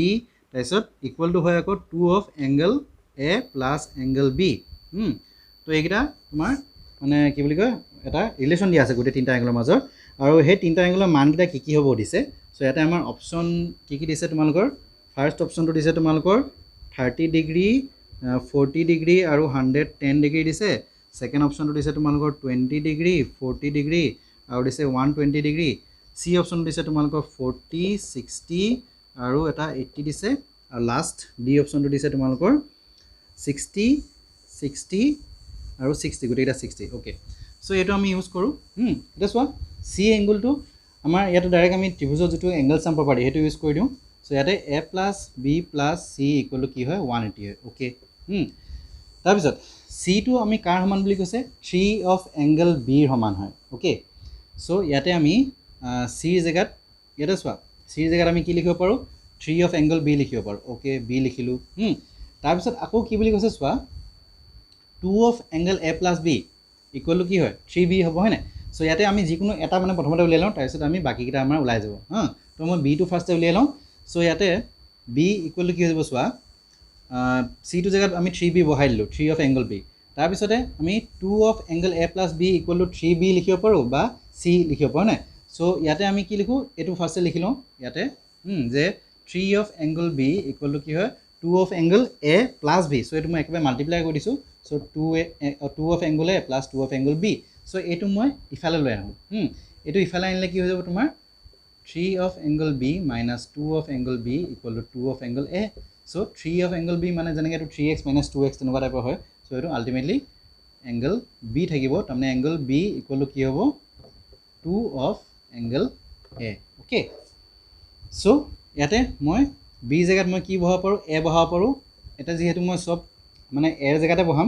তাৰপিছত ইকুৱেল টু হয় আকৌ 2 of angle A plus angle B তো এইকেইটা তোমাৰ মানে কি বুলি কয় এটা ৰিলেচন দিয়া আছে গোটেই তিনটা এংগলৰ মাজৰ আৰু সেই তিনটা এংগলৰ মানকেইটা কি হ'ব দিছে সো ইয়াতে আমাৰ অপশ্যন কি দিছে তোমালোকৰ ফাৰ্ষ্ট অপশ্যনটো দিছে তোমালোকৰ 30 ডিগ্ৰী 40 ডিগ্ৰী আৰু 110 ডিগ্ৰী দিছে সেকেন্ড অপশ্যনটো দিছে তোমালোকৰ 20 ডিগ্ৰী 40 ডিগ্ৰী আৰু দিছে 120 ডিগ্ৰী সি অপশ্যন দিছে তোমালোকৰ 40 60 আৰু এটা 80 দিছে আৰু লাষ্ট ডি অপশ্যনটো দিছে তোমালোকৰ 60 60 আৰু 60 গোটেইটা 60 ওকে সো এটো আমি ইউজ কৰো এটা চোৱা সি এংগলটো আমাৰ ইয়াতে ডাইৰেক্ট আমি ত্ৰিভুজৰ যেটো এংগল সাম প্ৰপাৰ্টি হেতু ইউজ কৰি দিও সো ইয়াতে a + b + c = কি হয় 180 হয় ওকে তাৰপিছত c টো আমি কাৰ সমান বুলি কৈছে 3 of angle b ৰ সমান হয় ওকে সো ইয়াতে আমি c ৰ জায়গাত ইয়াতে চোৱা c ৰ জায়গাত আমি কি লিখিব পাৰো 3 of angle b লিখিব পাৰো ওকে b লিখিলো তাৰপিছত আকৌ কি বুলি কৈছে চোৱা 2 of angle a + b = কি হয় 3b হ'ব হয় না সো ইয়াতে আমি যিকোনো এটা মানে প্ৰথমতে উলিয়াই লওঁ তাৰপিছত আমি বাকি কিটা আমাৰ উলাই যাব তো মই b টো ফাৰ্ষ্টে উলিয়াই লওঁ সো ইয়াতে b = কি হৈ যাব চোৱা c টো জায়গাত আমি 3b বহাই দিলো 3 of angle b তাৰপিছতে আমি 2 of angle a + b = 3b লিখিব পাৰো বা c লিখিব পাৰো না সো ইয়াতে আমি কি লিখো এটো ফাৰ্ষ্টে লিখি লওঁ ইয়াতে যে 3 of angle b = কি হয় 2 of angle a + b so এটো মই একেবাৰে মাল্টিপ্লাই কৰি দিছো so 2 of angle a + 2 of angle b so এটো মই ইফালে লৈ আহো এটো ইফালে আনিলে কি হৈ যাব তোমাৰ 3 of angle b - 2 of angle b = 2 of angle a so 3 of angle b মানে যেনেকৈ এটো 3x - 2x তেনেকুৱা টাইপৰ হয় সো এটো আলটিমেটলি angle b থাকিব তাৰমানে angle b = কি হ'ব 2 of angle a okay so ইয়াতে মই b জায়গাত মই কি বহাব পাৰো a বহাব পাৰো এটা যেহেতু মই সব মানে a ৰ জায়গাতে বহাম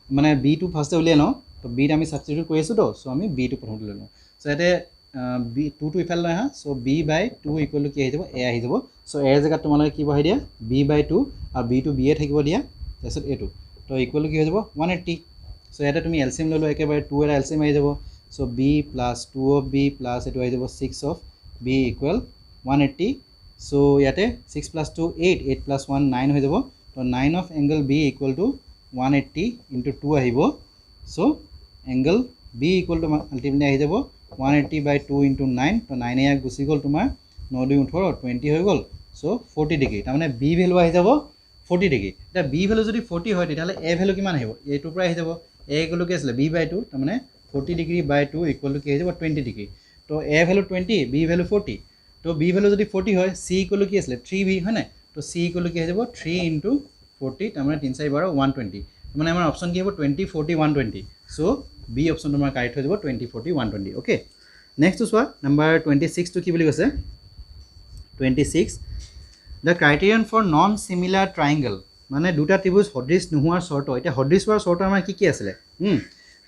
মানে b টো ফাৰ্ষ্টে উলিয়াই লওঁ তো b ত আমি সাবস্টিটিউট কৰি আছো তো সো আমি b টো প্ৰথমতে লৈ লওঁ সো ইয়াতে b 2 টো ইফালে লৈ আহা সো b/2 = কি আহি যাব a আহি যাব সো a ৰ জায়গাত তোমালোকে কি বহাই দিয়া b/2 আৰু b টো b এ থাকিব দিয়া তাৰপিছত a2 তো ইকুৱেল কি হৈ যাব 180 সো ইয়াতে তুমি এলসিএম লৈ লো একেবাৰে 2 এর এলসিএম আহি যাব সো b + 2 of b + এটো আহি যাব 6 of b = 180 সো ইয়াতে 6 + 2 8 8 + 1 9 হৈ যাব তো 9 of angle b = 180 * 2 আহিব সো angle b = আলটিমেটলি আহি যাব 180/2 * 9 তো 9 এ গুছি গল তোমাৰ 9 2 18 20 হৈ গল সো 40 ডিগ্ৰী তাৰমানে b ভ্যালু আহি যাব 40 ডিগ্ৰী এটা b ভ্যালু যদি 40 হয় তেতিয়ালে a ভ্যালু কিমান আহিব a2 পৰা আহি যাব a = কি আছিল b/2 তাৰমানে 40 ডিগ্ৰী/2 = কি আহি যাব 20 ডিগ্ৰী তো a ভ্যালু 20 b ভ্যালু 40 তো b ভ্যালু যদি 40 হয় c = কি আছিল 3b হয় না তো c = কি হৈ যাব 3 * 40 তাৰমানে 3 4 12 120 মানে আমাৰ অপচন কি হ'ব 20 40 120 সো বি অপচন তোমাৰ কাৰেক্ট হৈ যাব 20 40 120 ওকে নেক্সট চোৱা নম্বৰ 26 টো কি বুলি কৈছে 26 the criterion for non similar triangle মানে দুটা ত্ৰিভুজ সদৃশ নোহোৱাৰ চৰ্ত এতিয়া সদৃশ হোৱাৰ চৰ্ত আমাৰ কি আছিলে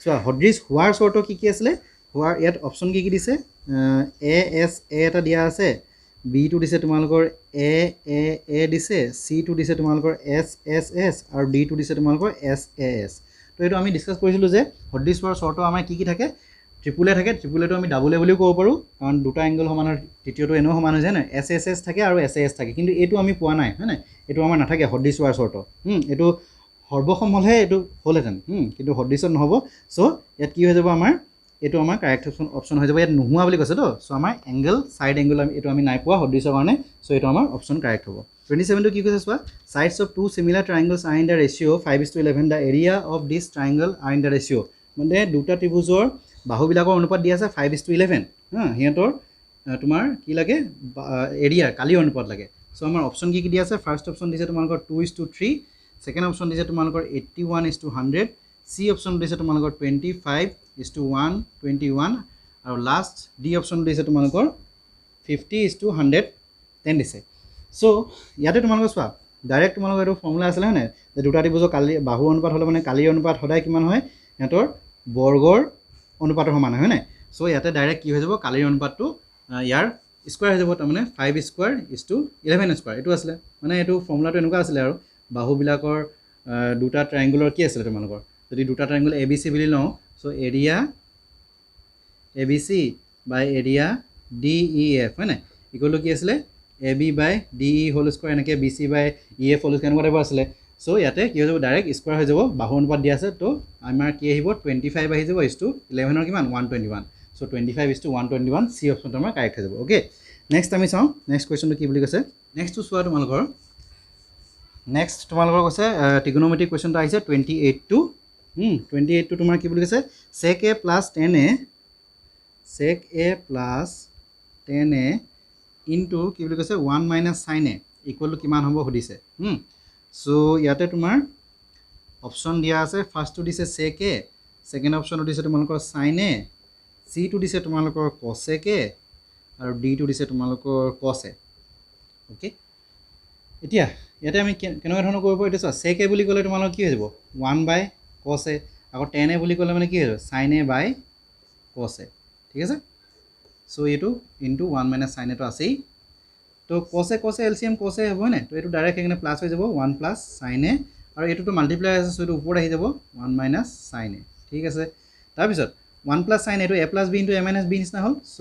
চোৱা সদৃশ হোৱাৰ চৰ্ত কি আছিলে হোৱাৰ ইয়াত অপশ্যন কি দিছে এ এছ এ এটা দিয়া আছে বি টো দিছে তোমালোকৰ এ এ এ দিছে চি টো দিছে তোমালোকৰ এছ এছ এছ আৰু ডি টো দিছে তোমালোকৰ এছ এ এছ তো এইটো আমি ডিছকাছ কৰিছিলোঁ যে সদৃশ হোৱাৰ চৰ্ত আমাৰ কি থাকে ট্ৰিপুলে থাকে ট্ৰিপুলেটো আমি ডাবলে বুলিও ক'ব পাৰোঁ কাৰণ দুটা এংগল সমান হয় তৃতীয়টো এনেও সমান হৈ যায় নহয় এছ এছ এছ থাকে আৰু এছ এ এছ থাকে কিন্তু এইটো আমি পোৱা নাই হয় নাই এইটো আমাৰ নাথাকে সদৃশ হোৱাৰ চৰ্ত এইটো সৰ্বসম হ'লেহে এইটো হ'লহেঁতেন কিন্তু সদৃশত নহ'ব চ' ইয়াত কি হৈ যাব আমাৰ এইটো আমাৰ কাৰেক্ট অপশ্যন হৈ যাব ইয়াত নোহোৱা বুলি কৈছে তো চ' আমাৰ এংগল ছাইড এংগল এইটো আমি নাই পোৱা সদৃশৰ কাৰণে চ' এইটো আমাৰ অপশ্যন কাৰেক্ট হ'ব 27টো কি কৈছে চোৱা sides of two similar triangles are in the ratio 5:11 the area of this triangle are in the ratio মানে দুটা ত্ৰিভুজৰ বাহুবিলাকৰ অনুপাত দিয়া আছে 5:11 সিহঁতৰ তোমাৰ কি লাগে এৰিয়া কালিৰ অনুপাত লাগে চ' আমাৰ অপশ্যন কি দিয়া আছে ফাৰ্ষ্ট অপশ্যন দিছে তোমালোকৰ 2:3 ছেকেণ্ড অপশ্যন দিছে তোমালোকৰ 81:100 চি অপশ্যন দিছে তোমালোকৰ 25:121 আৰু লাষ্ট ডি অপশ্যন দিছে তোমালোকৰ 50:110 দিছে চ' ইয়াতে তোমালোকৰ চোৱা ডাইৰেক্ট তোমালোকৰ এইটো ফৰ্মুলা আছিলে হয় নাই যে দুটা ত্ৰিভুজৰ কালি বাহু অনুপাত হ'লে মানে কালিৰ অনুপাত সদায় কিমান হয় সিহঁতৰ বৰ্গৰ অনুপাতৰ সমান হয় নাই চ' ইয়াতে ডাইৰেক্ট কি হৈ যাব কালিৰ অনুপাতটো ইয়াৰ স্কোৱাৰ হৈ যাব তাৰমানে 5:11 এইটো আছিলে মানে এইটো ফৰ্মুলাটো এনেকুৱা আছিলে আৰু বাহুবিলাকৰ দুটা ট্ৰাইংগুলৰ কি আছিলে তোমালোকৰ যদি দুটা ট্ৰাইংগুল এ বি চি বুলি লওঁ so' area A B C by area D E F হয় নাই ইকুৱেল টু কি আছিলে A B by D E whole square এনেকৈ B C by E F whole square এনেকুৱা টাইপৰ আছিলে চ' ইয়াতে কি হৈ যাব ডাইৰেক্ট স্কোৱাৰ হৈ যাব বাহু অনুপাত দিয়া আছে তো আমাৰ কি আহিব 25 আহি যাব ইছটো 11ৰ কিমান 121 চ' 25:121 চি অপশ্যনটো আমাৰ কাৰেক্ট হৈ যাব অ'কে নেক্সট আমি চাওঁ নেক্সট কুৱেশ্যনটো কি বুলি কৈছে নেক্সটটো চোৱা তোমালোকৰ নেক্সট তোমালোকৰ কৈছে ট্ৰিগনোমেট্ৰিক কুৱেশ্যনটো আহিছে 28টো 28টো তোমাৰ কি বুলি কৈছে sec a plus tan a into কি বুলি কৈছে 1 minus sin a equal to কিমান হ'ব সুধিছে চ' ইয়াতে তোমাৰ অপশ্যন দিয়া আছে ফাৰ্ষ্টটো দিছে sec a ছেকেণ্ড অপশ্যনটো দিছে তোমালোকৰ sin a চিটো দিছে তোমালোকৰ cosec a আৰু ডিটো দিছে তোমালোকৰ cos a অ'কে এতিয়া ইয়াতে আমি কেনেকুৱা ধৰণৰ কৰিব পাৰোঁ এইটো চোৱা sec a বুলি ক'লে তোমালোকৰ কি হৈ যাব 1/cos a আকৌ tan a বুলি ক'লে মানে কি হৈ যাব sin a by cos a ঠিক আছে চ' এইটো ইনটু 1 minus sin a টো আছেই তো cos a LCM cos a হ'ব নে তো এইটো ডাইৰেক্ট সেইকাৰণে প্লাছ হৈ যাব 1 plus sin a আৰু এইটোতো মাল্টিপ্লাই আছে চ' এইটো ওপৰত আহি যাব 1 minus sin a ঠিক আছে তাৰপিছত 1 plus sin a টো a plus b into a minus b নিচিনা হ'ল চ'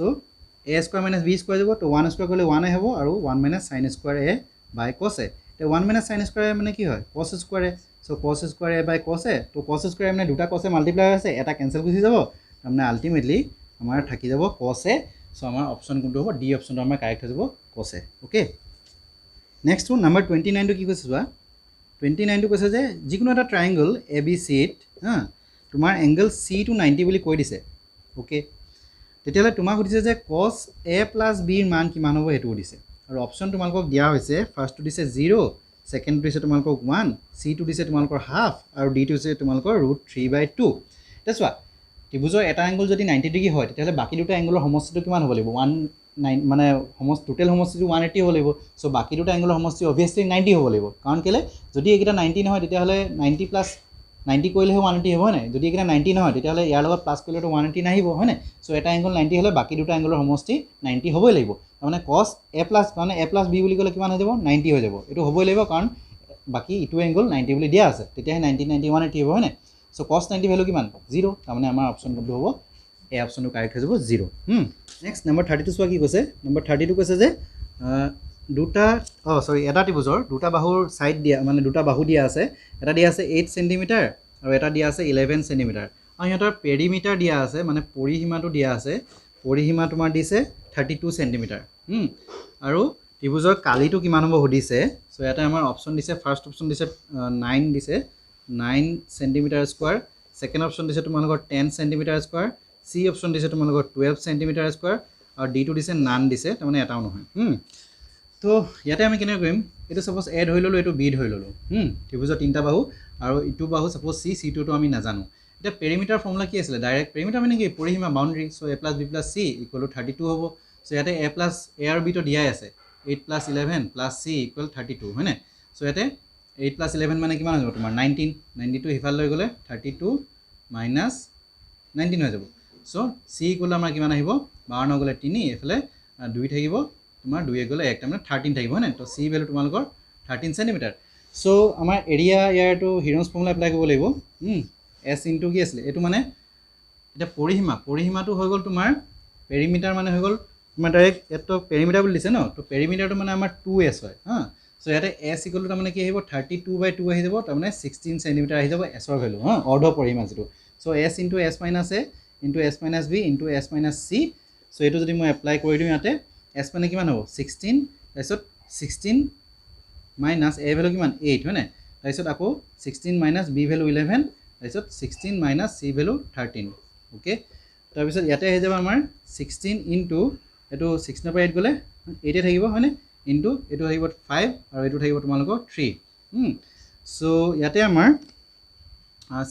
a square minus b square যাব তো 1 square কৰিলে 1 হ'ব আৰু 1 minus sin square a by cos a তো 1 minus sin square a মানে কি হয় cos square a so' cos square a by cos a তো cos square a মানে দুটা cos a মাল্টিপ্লাই হৈছে এটা কেনচেল গুচি যাব তাৰমানে আল্টিমেটলি আমাৰ থাকি যাব cos a চ' আমাৰ অপশ্যন কোনটো হ'ব ডি অপশ্যনটো আমাৰ কাৰেক্ট হৈ যাব cos a অ'কে নেক্সট হ'ল নাম্বাৰ 29টো কি কৈছে চোৱা 29টো কৈছে যে যিকোনো এটা ট্ৰাইংগল এ বি চিত তোমাৰ এংগল চি টু 90 বুলি কৈ দিছে অ'কে তেতিয়াহ'লে তোমাক সুধিছে যে cos a plus b ৰ মান কিমান হ'ব সেইটো সুধিছে আৰু অপশ্যন তোমালোকক দিয়া হৈছে ফাৰ্ষ্টটো দিছে 0 ছেকেণ্ডটো দিছে তোমালোকক 1 চিটো দিছে তোমালোকৰ হাফ আৰু ডিটো দিছে তোমালোকৰ √3/2 এতিয়া চোৱা ত্ৰিভুজৰ এটা এংগল যদি 90 ডিগ্ৰী হয় তেতিয়াহ'লে বাকী দুটা এংগলৰ সমষ্টিটো কিমান হ'ব লাগিব 190 মানে টোটেল সমষ্টিটো 180 হ'ব লাগিব চ' বাকী দুটা এংগলৰ সমষ্টি অভিয়াছলি 90 হ'ব লাগিব কাৰণ কেলে যদি এইকেইটা 90 নহয় তেতিয়াহ'লে 90 প্লাছ 90 কৰিলেহে 180 হ'ব হয় নাই যদি এইকেইটা 90 নহয় তেতিয়াহ'লে ইয়াৰ লগত প্লাছ কৰিলেতো 180 নাহিব হয় নাই চ' এটা এংগল 90 হ'লে বাকী দুটা এংগলৰ সমষ্টি 90 হ'বই লাগিব তাৰমানে cos a plus মানে a plus b বুলি ক'লে কিমান হৈ যাব 90 হৈ যাব এইটো হ'বই লাগিব কাৰণ বাকী ইটো এংগল 90 বুলি দিয়া আছে তেতিয়াহে 90 90 180 হ'ব হয় নাই চ' cos 90 ভেলু কিমান 0 তাৰমানে আমাৰ অপশ্যন কোনটো হ'ব এই অপশ্যনটো কাৰেক্ট হৈ যাব 0 নেক্সট নম্বৰ 32 চোৱা কি কৈছে নম্বৰ 32 কৈছে যে দুটা এটা ত্ৰিভুজৰ দুটা বাহুৰ ছাইড দিয়া মানে দুটা বাহু দিয়া আছে এটা দিয়া আছে 8 চেণ্টিমিটাৰ আৰু এটা দিয়া আছে 11 চেণ্টিমিটাৰ আৰু সিহঁতৰ পেৰিমিটাৰ দিয়া আছে মানে পৰিসীমাটো দিয়া আছে পৰিসীমা তোমাৰ দিছে 32 চেণ্টিমিটাৰ আৰু ত্ৰিভুজৰ কালিটো কিমান হ'ব সুধিছে চ' ইয়াতে আমাৰ অপশ্যন দিছে ফাৰ্ষ্ট অপশ্যন দিছে 9 দিছে 9 চেণ্টিমিটাৰ স্কোৱাৰ ছেকেণ্ড অপশ্যন দিছে তোমালোকৰ 10 চেণ্টিমিটাৰ স্কোৱাৰ চি অপশ্যন দিছে তোমালোকৰ 12 চেণ্টিমিটাৰ স্কোৱাৰ আৰু ডিটো দিছে নান দিছে তাৰমানে এটাও নহয় তো ইয়াতে আমি কেনেকৈ কৰিম এইটো ছাপ'জ এ ধৰি ল'লোঁ এইটো বি ধৰি ল'লোঁ ত্ৰিভুজৰ তিনিটা বাহু আৰু ইটো বাহু ছাপ'জ চিটোতো আমি নাজানো এতিয়া পেৰিমিটাৰ ফৰ্মুলা কি আছিলে ডাইৰেক্ট পেৰিমিটাৰ মানে কি পৰিসীমা boundary so' a plus b plus c equal to 32 হ'ব চ' ইয়াতে a plus a আৰু b তো দিয়াই আছে 8 plus 11 plus c ইকুৱেল 32 হয়নে চ' ইয়াতে 8 + 11 মানে কিমান হৈ যাব তোমাৰ 19 92 হিফালে লৈ গ'লে 32 - 19 হৈ যাব সো c ইকুৱেল আমাৰ কিমান আহিব 12 ন গ'লে 3 এফালে 2 থাকিব তোমাৰ 2 গ'লে 1 মানে 13 থাকিব হয়নে তো c ভ্যালু তোমালোকৰ 13 সেন্টিমিটাৰ সো আমাৰ এৰিয়া ইয়াৰটো হিৰন্স ফৰ্মুলা এপ্লাই কৰিব লাগিব s ইনটু কি আছিল এটো মানে এটা পৰিসীমাটো হৈ গ'ল তোমাৰ পেৰিমিটাৰ মানে হৈ গ'ল তোমাৰ ডাইৰেক্ট এটো পেৰিমিটাৰ বুলি দিছে ন তো পেৰিমিটাৰটো মানে আমাৰ 2s হয় হা সো ইয়াতে s ইকুৱেল টু মানে কি আহিব 32/2 আহি যাব তাৰ মানে 16 সেন্টিমিটাৰ আহি যাব s ৰ ভ্যালু হা অৰ্ধ পৰিসীমা যেটো so s into s minus a into s minus b into s minus c so এটো যদি মই এপ্লাই কৰি দিও ইয়াতে s মানে কিমান হ'ব 16 তাৰপিছত 16 মাইনাস a ভ্যালু কিমান 8 হয় না তাৰপিছত আকৌ 16 মাইনাস b ভ্যালু 11 তাৰপিছত 16 মাইনাস c ভ্যালু 13 ওকে তাৰপিছত ইয়াতে আহি যাব আমাৰ 16 ইনটু এটো 6 ন পৰা 8 গলে 8 এ থাকিব হয়নে ইনটু এটো আহিব 5 আৰু এটো থাকিব তোমালোকৰ 3 সো ইয়াতে আমাৰ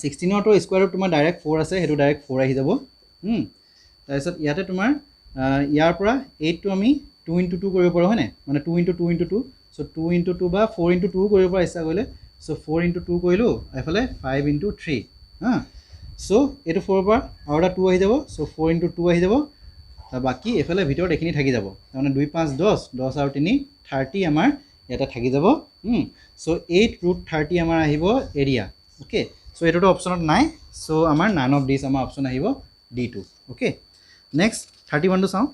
16 ৰ স্কয়াৰ ৰুট তোমাৰ ডাইৰেক্ট 4 আছে হেতু ডাইৰেক্ট 4 আহি যাব তাৰপিছত ইয়াতে তোমাৰ ইয়াৰ পৰা 8 টো আমি 2 * 2 কৰিব পাৰো হয়নে মানে 2 * 2 * 2 সো 2 * 2 বা 4 * 2 কৰিব পৰা ইচ্ছা কৰিলে সো 4 * 2 কৰিলো এফালে 5 * 3 হা সো এটো 4 পৰা আৰু এটা 2 আহি যাব সো 4 * 2 আহি যাব আৰু বাকি এফালে ভিতৰত এখিনি থাকি যাব মানে 2 5 10 10 আৰু 3 30 আমাৰ এটা থাকি যাব সো 8√30 আমাৰ আহিব এৰিয়া ওকে সো এটোটো অপচনত নাই সো আমাৰ নান অফ দিস আমাৰ অপচন আহিব D2 ওকে নেক্সট 31 টো চাও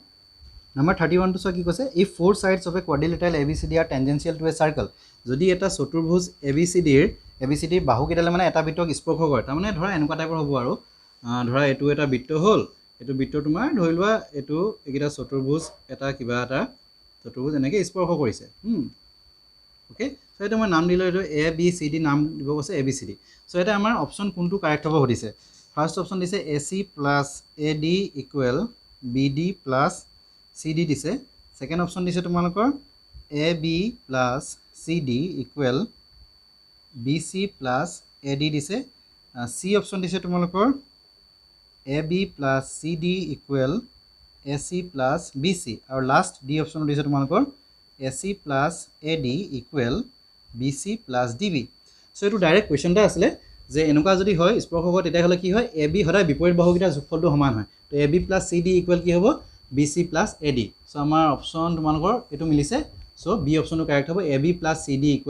নাম্বাৰ 31 টো সো কি কৈছে if four sides of a quadrilateral ABCD are tangential to a circle যদি এটা চতুৰ্ভুজ ABCD বাহু কেটালে মানে এটা বৃত্তক স্পৰ্শ কৰে তাৰ মানে ধৰা এনেকুৱা টাইপৰ হ'ব আৰু ধৰা এটো এটা বৃত্ত হ'ল এটো বৃত্ত তোমাৰ ধৰি লোৱা এটো একিটা চতুৰ্ভুজ এটা কিবা এটা চতুৰ্ভুজ এনেকে স্পৰ্শ কৰিছে ওকে সো এটা মই নাম দিলো এটো ABCD নাম দিব কৈছে ABCD সো এটা আমাৰ অপচন কোনটো কাৰেক্ট হ'ব সুধিছে ফাৰ্স্ট অপচন দিছে AC + AD = BD + CD দিছে সেকেন্ড অপচন দিছে তোমালোকৰ AB + CD = BC + AD দিছে C অপচন দিছে তোমালোকৰ AB + CD = AC + BC আৰু লাষ্ট D অপচন দিছে তোমালোকৰ AC + AD = BC + DB so এটো ডাইৰেক্ট কোৱেশ্চনটা আছিল যে এনেকুৱা যদি হয় স্পৰ্শ হয় তেতিয়া হলে কি হয় AB সদায় বিপৰীত বাহুকেইটা যোগফলটো সমান হয় তো AB + CD = কি হ'ব BC + AD সো আমাৰ অপচন তোমালোকৰ এটো মিলিছে সো বি অপচনটো কাৰেক্ট হ'ব AB + CD =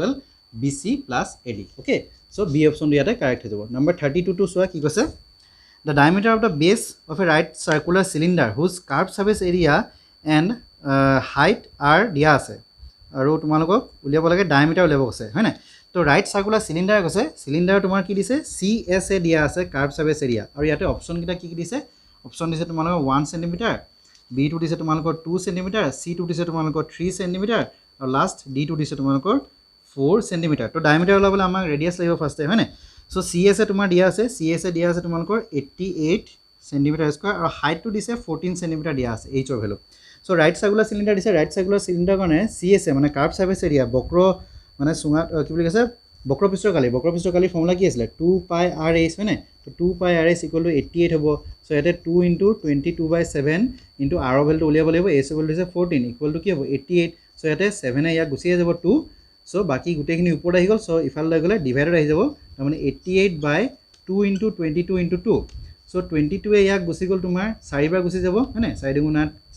BC + AD okay so B অপচনটো ইয়াতে কাৰেক্ট হৈ যাব নাম্বাৰ 32 টো সোৱা কি কৈছে the diameter of the base of a right circular cylinder whose curved surface area and height are দিয়া আছে আৰু তোমালোকক উলিয়াব লাগে ডায়ামিটাৰ উলিয়াব কৈছে হয় না তো ৰাইট সাৰ্কুলাৰ সিলিন্ডাৰ কৈছে সিলিন্ডাৰ তোমাৰ কি দিছে CSA দিয়া আছে কাৰ্ভ সাৰফেস এৰিয়া আৰু ইয়াতে অপচন কিটা কি দিছে অপচন দিছে তোমালোকৰ 1 সেন্টিমিটাৰ B2 দিছে তোমালোকৰ 2 সেন্টিমিটাৰ C2 দিছে তোমালোকৰ 3 সেন্টিমিটাৰ আৰু লাষ্ট D2 দিছে তোমালোকৰ 4 সেন্টিমিটাৰ তো ডায়ামিটাৰ ওলাবলৈ আমাক ৰেডিয়াস লাগিব ফাৰ্স্টে হয় না সো CSA তোমাৰ দিয়া আছে CSA দিয়া আছে তোমালোকৰ 88 সেন্টিমিটাৰ স্কয়াৰ আৰু হাইটটো দিছে 14 সেন্টিমিটাৰ দিয়া আছে H ৰ ভ্যালু সো ৰাইট সাৰ্কুলাৰ সিলিন্ডাৰ দিছে ৰাইট সাৰ্কুলাৰ সিলিন্ডাৰ কাৰণে CSA মানে কাৰ্ভ সাৰফেস এৰিয়া বক্ৰ মানে সুঙা কি বুলি কৈছে বক্ৰপৃষ্ঠৰ কালি ফৰ্মুলা কি আছিল 2 পাই rh হয় না তো 2 পাই rh = 88 হ'ব সো ইয়াতে 2 * 22/7 * r ভ্যালুটো উলিয়াব লাগিব s ভ্যালু দিছে 14 = কি হ'ব 88 সো ইয়াতে 7 এ ইয়াক গুছি যাব 2 সো বাকি গুটেখিনি ওপৰত আহি গল সো ইফাল লৈ গলে ডিভাইডেড আহি যাব তাৰ মানে 88/2 * 22 * 2 সো 22 এ ইয়াক গুছি গল তোমাৰ 4 বাৰ গুছি যাব হয় না 4 *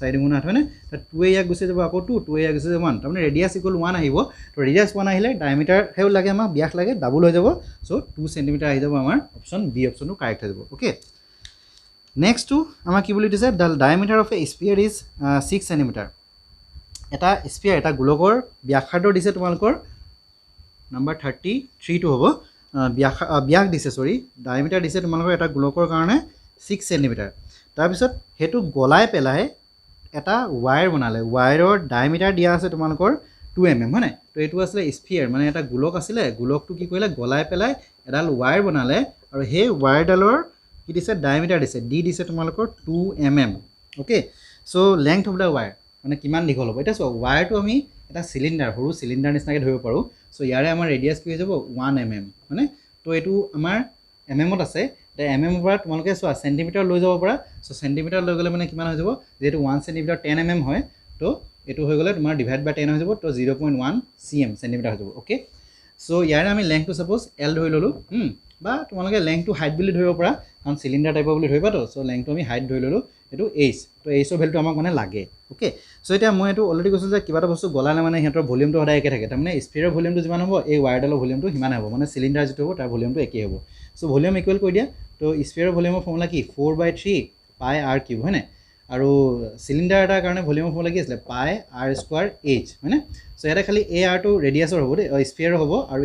8 হয় না তা 2 এ ইয়াক গুছি যাব আকৌ 2 এ ইয়াক গুছি যাব 1 তাৰ মানে ৰেডিয়াস = 1 আহিব তো ৰেডিয়াস 1 আহিলে ডায়ামিটাৰ হেউ লাগে আমাক ব্যাস লাগে ডাবল হৈ যাব সো 2 সেন্টিমিটাৰ আহি যাব আমাৰ অপচন বি অপচনটো কাৰেক্ট হৈ যাব ওকে নেক্সট টু আমাৰ কি বুলি দিছে the diameter of a sphere is 6 centimetre এটা স্ফিয়াৰ এটা গোলকৰ ব্যাসাৰ্ধ দিছে তোমালোকৰ নাম্বাৰ 33 টো হ'ব ব্যাস দিছে সৰি ডায়ামিটাৰ দিছে তোমালোকৰ এটা গোলকৰ কাৰণে 6 সেন্টিমিটাৰ তাৰ পিছত হেতু গলাই পেলাই এটা ওয়্যাৰ বনালে ওয়্যাৰৰ ডায়ামিটাৰ দিয়া আছে তোমালোকৰ 2 mm হয় না তো এটো আসলে স্ফিয়াৰ মানে এটা গোলক আছিল গোলকটো কি কৰিলে গলাই পেলাই এডাল ওয়্যাৰ বনালে আৰু সেই ওয়্যাৰডালৰ কি দিছে ডায়ামিটাৰ দিছে ডি দিছে তোমালোকৰ 2 mm okay so length of the where মানে কিমান দীঘল হ'ব এটা সো ওয়্যাৰটো আমি এটা সিলিন্ডাৰ সৰু সিলিন্ডাৰ নিচিনাকৈ ধৰিব পাৰো সো ইয়াৰে আমাৰ ৰেডিয়াস কি হৈ যাব 1 mm মানে তো এটো আমাৰ mm ত আছে তে mm পৰা তোমালোকে চোৱা সেন্টিমিটাৰ লৈ যাব পাৰা সো সেন্টিমিটাৰ লৈ গলে মানে কিমান হৈ যাব যেটো 1 সেন্টিমিটাৰ 10 mm হয় তো এটো হৈ গলে তোমাৰ ডিভাইড বাই 10 হৈ যাব তো 0.1 cm সেন্টিমিটাৰ হৈ যাব ওকে সো ইয়াৰে আমি লেংথটো সাপোজ এল ধৰি ললো বা তোমালোকে লেংথটো হাইট বুলি ধৰিব পাৰা কাৰণ সিলিন্ডাৰ টাইপৰ বুলি ধৰিবা তো সো লেংথটো আমি হাইট ধৰি ললো এটো এইচ তো এইচৰ ভ্যালুটো আমাক মানে লাগে ওকে সো এটা মই এটো অলৰেডি কৈছো যে কিবা এটা বস্তু গলালে মানে হেতৰ ভলিউমটো সদায় একে থাকে তাৰমানে স্ফিয়াৰৰ ভলিউমটো যিমান হ'ব এই ওয়াৰডালৰ ভলিউমটো সিমান হ'ব মানে সিলিন্ডাৰ যেটো হ'ব তাৰ ভলিউমটো একে হ'ব সো ভলিউম ইকুৱেল কৰি দিয়া তো স্ফিয়াৰৰ ভলিউমৰ ফৰ্মুলা কি 4/3 পাই r কিউব হয়নে আৰু সিলিন্ডাৰ এটাৰ কাৰণে ভলিউমৰ ফৰ্মুলা কি আছিল পাই r স্কয়াৰ h হয়নে সো এটা খালি a r টো ৰেডিয়াছৰ হ'ব দে স্ফিয়াৰৰ হ'ব আৰু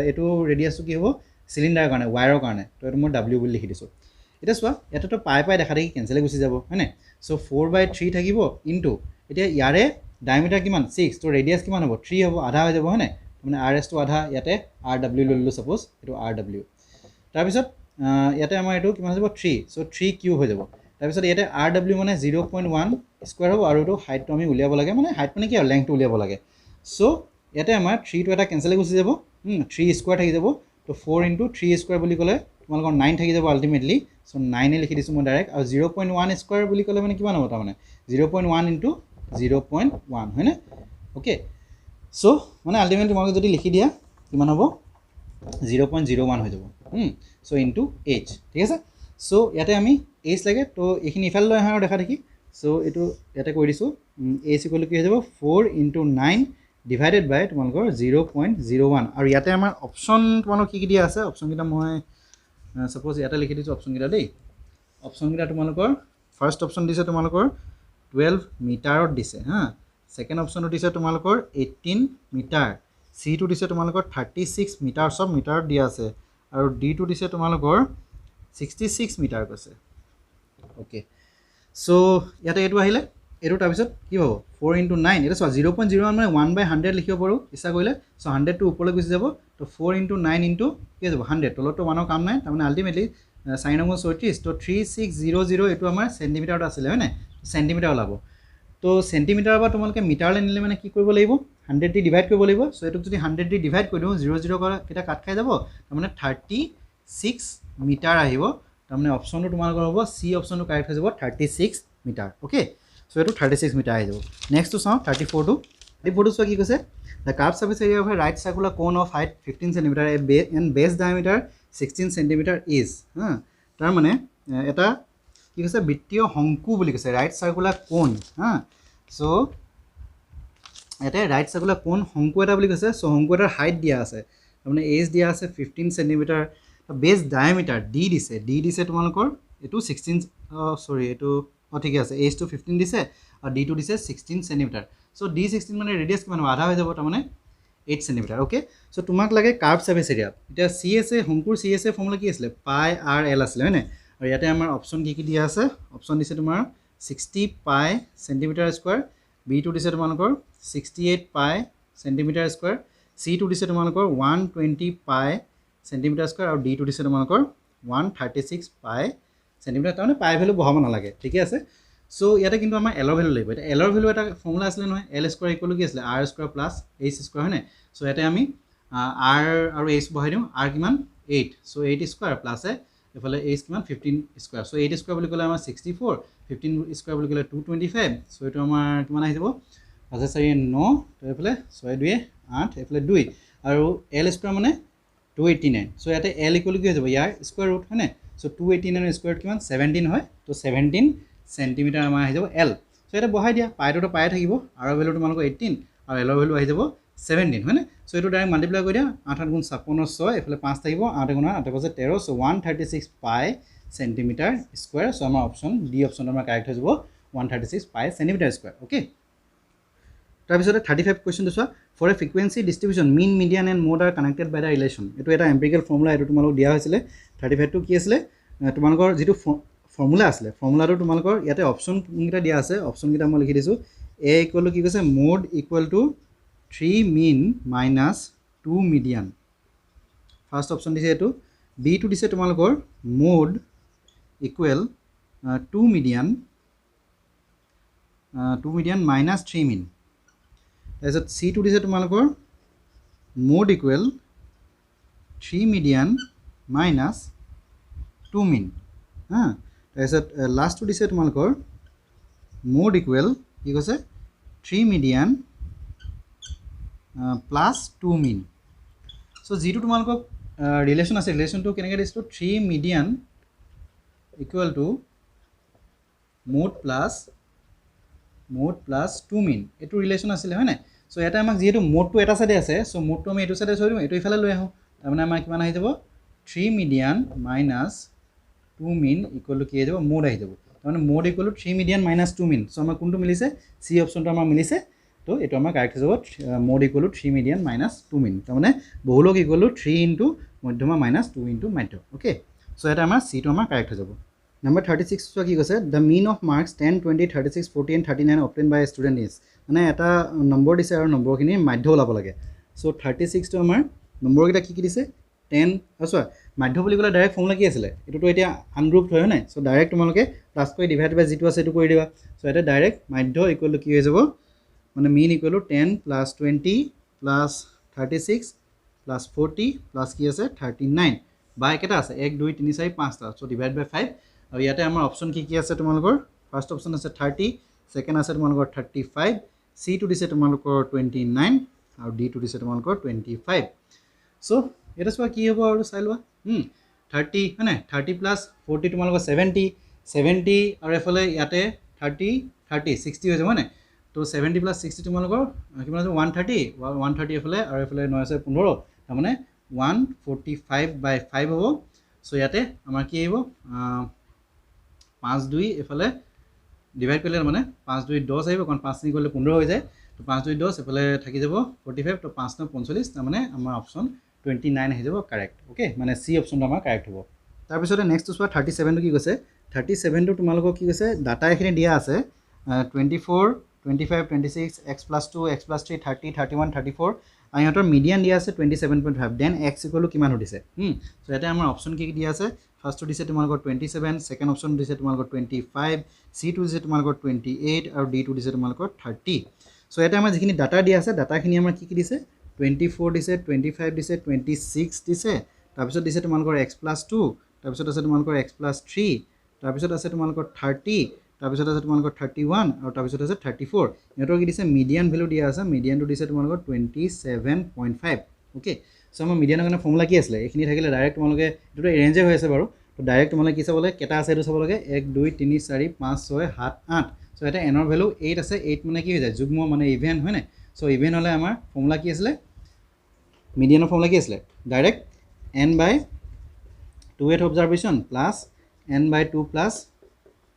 এটো ৰেডিয়াছটো কি হ'ব সিলিন্ডাৰৰ কাৰণে ওয়াৰৰ কাৰণে তো এটো মই w বুলি লিখি দিছো এটা চোৱা এটা তো পাই দেখা দেখি কেনসেল গুচি যাব হয়নে সো 4/3 থাকিব ইনটু এতিয়া ইয়াৰে ডায়ামিটাৰ কিমান 6 তো ৰেডিয়াছ কিমান হ'ব 3 হ'ব আধা হৈ যাব হয়নে মানে rs টো আধা ইয়াতে rw ললো সাপোজ এটো rw তাৰ পিছত ইয়াতে আমাৰ এটো কিমান হ'ব 3 সো 3 কিউব হৈ যাব তাৰ পিছত ইয়াতে rw মানে 0.1 স্কয়াৰ হ'ব আৰু এটো হাইটটো আমি উলিয়াব লাগে মানে হাইট মানে কি আৰু লেংথটো উলিয়াব লাগে সো ইয়াতে আমাৰ 3 টো এটা কেনসেল গুচি যাব 3 স্কয়াৰ থাকি যাব তো 4 * 3 স্কয়াৰ বুলি ক'লে তোমালোকৰ 9 থাকি যাব আলটিমেটলি সো 9 এ লিখি দিছো মই ডাইৰেক্ট আৰু 0.1 স্কয়াৰ বুলি ক'লে মানে কিমান হ'ব তাৰ মানে 0.1 * 0.1 হয়নে ওকে সো মানে আলটিমেটলি তোমালোকে যদি লিখি দিয়া কিমান হ'ব 0.01 হৈ যাব সো ইনটু h ঠিক আছে সো ইয়াতে আমি h লাগে তো এইখিনি ইফাল লৈ আহাও দেখা দেখি সো এটো ইয়াতে কৈ দিছো h ইকুৱেল কি হৈ যাব 4 * 9 ডিভাইডেড বাই তোমালোকৰ 0.01 আৰু ইয়াতে আমাৰ অপচন তোমালোক কি দিয়া আছে অপচন কিটা মই সাপোজ ইয়াতে লিখি দিছো অপচন কিটা দেই অপচন কিটা তোমালোকৰ ফাৰ্স্ট অপচন দিছে তোমালোকৰ 12 মিটাৰত দিছে হা সেকেন্ড অপচনটো দিছে তোমালোকৰ 18 মিটাৰ সি টো দিছে তোমালোকৰ 36 মিটাৰ সব মিটাৰত দিয়া আছে আৰু ডি টো দিছে তোমালোকৰ 66 মিটাৰ কৈছে ওকে সো ইয়াতে এটো আহিলে এটো তাৰ পিছত কি হ'ব 4 * 9 এটা 0.01 মানে 1/100 লিখিব পাৰো ইচ্ছা কৰিলে সো 100 টো ওপৰলৈ গুচি যাব তো 4 * 9 কি যাব 100 তলতো 1ৰ কাম নাই তাৰমানে আলটিমেটলি 4 নম্বৰ 34 তো 3600 এটো আমাৰ সেন্টিমিটাৰত আছিল হয়নে সেন্টিমিটাৰ ওলাব তো সেন্টিমিটাৰৰ পৰা তোমালোকে মিটাৰলৈ নিলে মানে কি কৰিব লাগিব 100 দি ডিভাইড কৰিব লাগিব সো এটো যদি 100 দি ডিভাইড কৰি দিও 00 কৰা কিটা কাট খাই যাব তাৰমানে 36 মিটাৰ আহিব তাৰমানে অপচনটো তোমালোকৰ হ'ব সি অপচনটো কাৰেক্ট হৈ যাব 36 মিটাৰ ওকে সো এটো 36 মিটাৰ আহি যাব নেক্সট টু চাও 34 টো চোৱা কি কৈছে the curved surface area of a right circular cone of height 15 cm and base diameter 16 cm is তাৰ মানে এটা কি কৈছে বৃত্তীয় শংকু বুলি কৈছে ৰাইট সাৰ্কুলাৰ কোন সো এটা ৰাইট সাৰ্কুলাৰ কোন শংকু এটা বুলি কৈছে সো শংকু এটাৰ হাইট দিয়া আছে মানে এজ দিয়া আছে 15 cm বেস ডায়ামিটাৰ ডি দিছে তোমালোকৰ এটো 16 সৰি এটো ঠিক আছে এজ টো 15 দিছে আৰু ডি টো দিছে 16 cm সো ডি 16 মানে ৰেডিয়াস কিমান আধা হৈ যাব তাৰ মানে 8 cm ওকে সো তোমাক লাগে কাৰ্ভ সাৰফেস এৰিয়া এটা সিএসএ শংকুৰ সিএসএ ফৰ্মুলা কি আছিল পাই আৰ এল আছিল হয়নে আৰু ইয়াতে আমাৰ অপচন কি দিয়া আছে অপচন দিছে তোমাৰ 60 পাই সেন্টিমিটাৰ স্কয়াৰ বি টো দিছে তোমালোকৰ 68 পাই সেন্টিমিটাৰ স্কয়াৰ সি টো দিছে তোমালোকৰ 120 পাই সেন্টিমিটাৰ স্কয়াৰ আৰু ডি টো দিছে তোমালোকৰ 136 পাই সেন্টিমিটাৰ তাৰমানে পাই ভ্যালু বহাব নালাগে ঠিক আছে সো ইয়াতে কিন্তু আমাৰ এলৰ ভ্যালু লাগিব এটা এলৰ ভ্যালু এটা ফৰ্মুলা আছিল নহয় এল স্কয়াৰ ইকুৱেল কি আছিল R square plus H square হয়নে সো ইয়াতে আমি আৰ আৰু এইচ বহাই দিও আৰ কিমান 8 সো 8 স্কয়াৰ প্লাস এফালে এইচ কিমান 15 স্কয়াৰ সো 8 স্কয়াৰ বুলি ক'লে আমাৰ 64 15 স্কয়াৰ বুলি ক'লে 225 সো এটো আমাৰ কিমান আহি যাব 5 4 9 তো এফালে 6 2 8 এফালে 2 আৰু এল স্কয়াৰ মানে 289 সো ইয়াতে এল ইকুৱেল কি হৈ যাব ইয়াৰ স্কয়াৰ ৰুট হয়নে সো 289 এৰ স্কয়াৰ কিমান 17 হয় তো 17 সেন্টিমিটাৰ আমাৰ আহি যাব এল সো এটা বহাই দিয়া পাইটো পাই থাকিব আৰু ভ্যালু তোমালোকৰ 18 আৰু এলৰ ভ্যালু আহি যাব 17 হয়নে সো এটো ডাইৰেক্ট মাল্টিপ্লাই কৰি দিয়া 8 8 গুণ 56 6 এফালে 5 থাকিব 8 গুণ 8 5 13 সো 136 পাই সেন্টিমিটার স্কয়াৰ সো আমাৰ অপচন ডি অপচন আমাৰ কাৰেক্ট হৈ যাব 136 পাই সেন্টিমিটাৰ স্কয়াৰ ওকে তাৰপিছতে 35 কোৱেশ্চনটো চোৱা for a frequency distribution mean median and mode are connected by the relation এটো এটা এম্পিৰিকেল ফৰ্মুলা এটো তোমালোক দিয়া হৈছিলে 35 টো কি আছিল তোমালোকৰ যেটো ফৰ্মুলা আছিল ফৰ্মুলাটো তোমালোকৰ ইয়াতে অপচন কিটা দিয়া আছে অপচন কিটা মই লিখি দিছো a ইকুৱেল কি কৈছে mode equal to 3 mein minus 2 median first option দিছে এটো b টো দিছে তোমালোকৰ মোড ইকুৱেল 2 মিডিয়ান মাইনাস 3 মিন তাৰপিছত c টো দিছে তোমালোকৰ মোড ইকুৱেল 3 মিডিয়ান মাইনাস 2 মিন তাৰপিছত লাষ্ট টো দিছে তোমালোকৰ মোড ইকুৱেল কি কৈছে 3 মিডিয়ান প্লাস 2 মিন সো যেটো তোমালোকক ৰিলেশ্যন আছে ৰিলেশ্যনটো কেনেকৈ দিছিলো 3 median equal to mode plus 2 মিন এইটো ৰিলেশ্যন আছিলে হয় নাই সো এটা আমাক যেহেতু মোডটো এটা সাইডে আছে সো মোডটো আমি এইটো সাইডে থৈ দিম এইটো ইফালে লৈ আহো তাৰ মানে আমাৰ কিমান আহি যাব 3 median minus 2 mean equal to কি আহি যাব মোড আহি যাব তাৰ মানে mode equal to 3 median minus 2 mean so আমাৰ কোনটো মিলিছে সি অপচনটো আমাৰ মিলিছে তো এইটো আমাৰ কাৰেক্ট হৈ যাব mode equal to 3 median minus 2 মিন তাৰ মানে বহুলক ইকুৱেল টু 3 ইনটু মধ্যমা মাইনাছ 2 ইনটু মাধ্য ওকে সো এটা আমাৰ সিটো আমাৰ কাৰেক্ট হৈ যাব Number 36 so কি কৈছে the mean of marks 10 20 36 40 and 39 obtained by a student is মানে এটা নম্বৰ দিছে আৰু নম্বৰখিনি মাধ্য ওলাব লাগে সো 36 টো আমাৰ নম্বৰকেইটা কি দিছে 10 আচ্ছা মাধ্য বুলি ক'লে ডাইৰেক্ট ফৰ্মুলা কি আছিল এটোটো এতিয়া আনগ্ৰুপড হয় নাই সো ডাইৰেক্ট তোমালোকে প্লাস কৰি ডিভাইড বাই যেটো আছে এটো কৰি দিবা সো এটা ডাইৰেক্ট মাধ্য ইকুৱেল টু কি হৈ যাব মানে mean equal to 10 plus 20 plus 36 plus 40 plus কি আছে 39 বাই কেটা আছে 1 2 3 4 5 টা সো ডিভাইড বাই 5 আৰু ইয়াতে আমাৰ অপচন কি আছে তোমালোকৰ ফাৰ্স্ট অপচন আছে 30 সেকেন্ড আছে তোমালোকৰ 35 সি টু দিছে তোমালোকৰ 29 আৰু ডি টু দিছে তোমালোকৰ 25 সো এটা সোৱা কি হ'ব আৰু চাই লোৱা 30 মানে 30 প্লাস 40 তোমালোকৰ 70 আৰু এফালে ইয়াতে 30 60 হৈ যাব মানে তো 70 প্লাস 60 তোমালোকৰ কিমান আছে 130 এফালে আৰু এফালে 9 আছে 15 তাৰ মানে 145 বাই 5 হ'ব সো ইয়াতে আমাৰ কি আহিব 5 2 এফালে ডিভাইড কৰিলে মানে 5 2 10 আহিব কাৰণ 5 3 কৰিলে 15 হৈ যায় তো 5 2 10 এফালে থাকি যাব 45 তো 5 9 45 তাৰ মানে আমাৰ অপচন 29 আহি যাব কাৰেক্ট ওকে মানে সি অপচনটো আমাৰ কাৰেক্ট হ'ব তাৰ পিছতে নেক্সট চোৱা 37 টো কি কৈছে 37 টো তোমালোকক কি কৈছে ডাটা এখিনি দিয়া আছে 24 25 26 x + 2 x + 3 30 31 34 আৰু ইহঁতৰ মিডিয়ান দিয়া আছে 27.5 দেন x = কিমান হৈছে সো এটা আমাৰ অপচন কি দিয়া আছে ফাৰ্স্ট দিছে তোমালোকৰ 27 সেকেন্ড অপচন দিছে তোমালোকৰ 25 সি টু দিছে তোমালোকৰ 28 আৰু ডি টু দিছে তোমালোকৰ 30 সো এটা আমাৰ যিখিনি ডাটা দিয়া আছে ডাটাখিনি আমাৰ কি দিছে 24 দিছে 25 দিছে 26 দিছে তাৰপিছত দিছে তোমালোকৰ x + 2 তাৰপিছত আছে তোমালোকৰ x + 3 তাৰপিছত আছে তোমালোকৰ 30 তাৰপিছত আছে তোমালোকৰ 31 আৰু তাৰপিছত আছে 34 ইহঁতৰ কি দিছে মিডিয়ান ভ্যালু দিয়া আছে মিডিয়ানটো দিছে তোমালোকৰ 27.5 ওকে সো আমাৰ মিডিয়ানৰ কাৰণে ফৰ্মুলা কি আছিল এইখিনি থাকিলে ডাইৰেক্ট তোমালোকে এটো এৰেঞ্জ হৈ আছে বাৰু তো ডাইৰেক্ট তোমালোকে কি চাব লাগে কেটা আছে এটো চাব লাগে 1 2 3 4 5 6 7 8 সো এটা n ৰ ভ্যালু 8 আছে 8 মানে কি হৈ যায় যুগ্ম মানে ইভেন হয় না সো ইভেন হলে আমাৰ ফৰ্মুলা কি আছিল মিডিয়ানৰ ফৰ্মুলা কি আছিল direct n by 2th observation plus n by 2 plus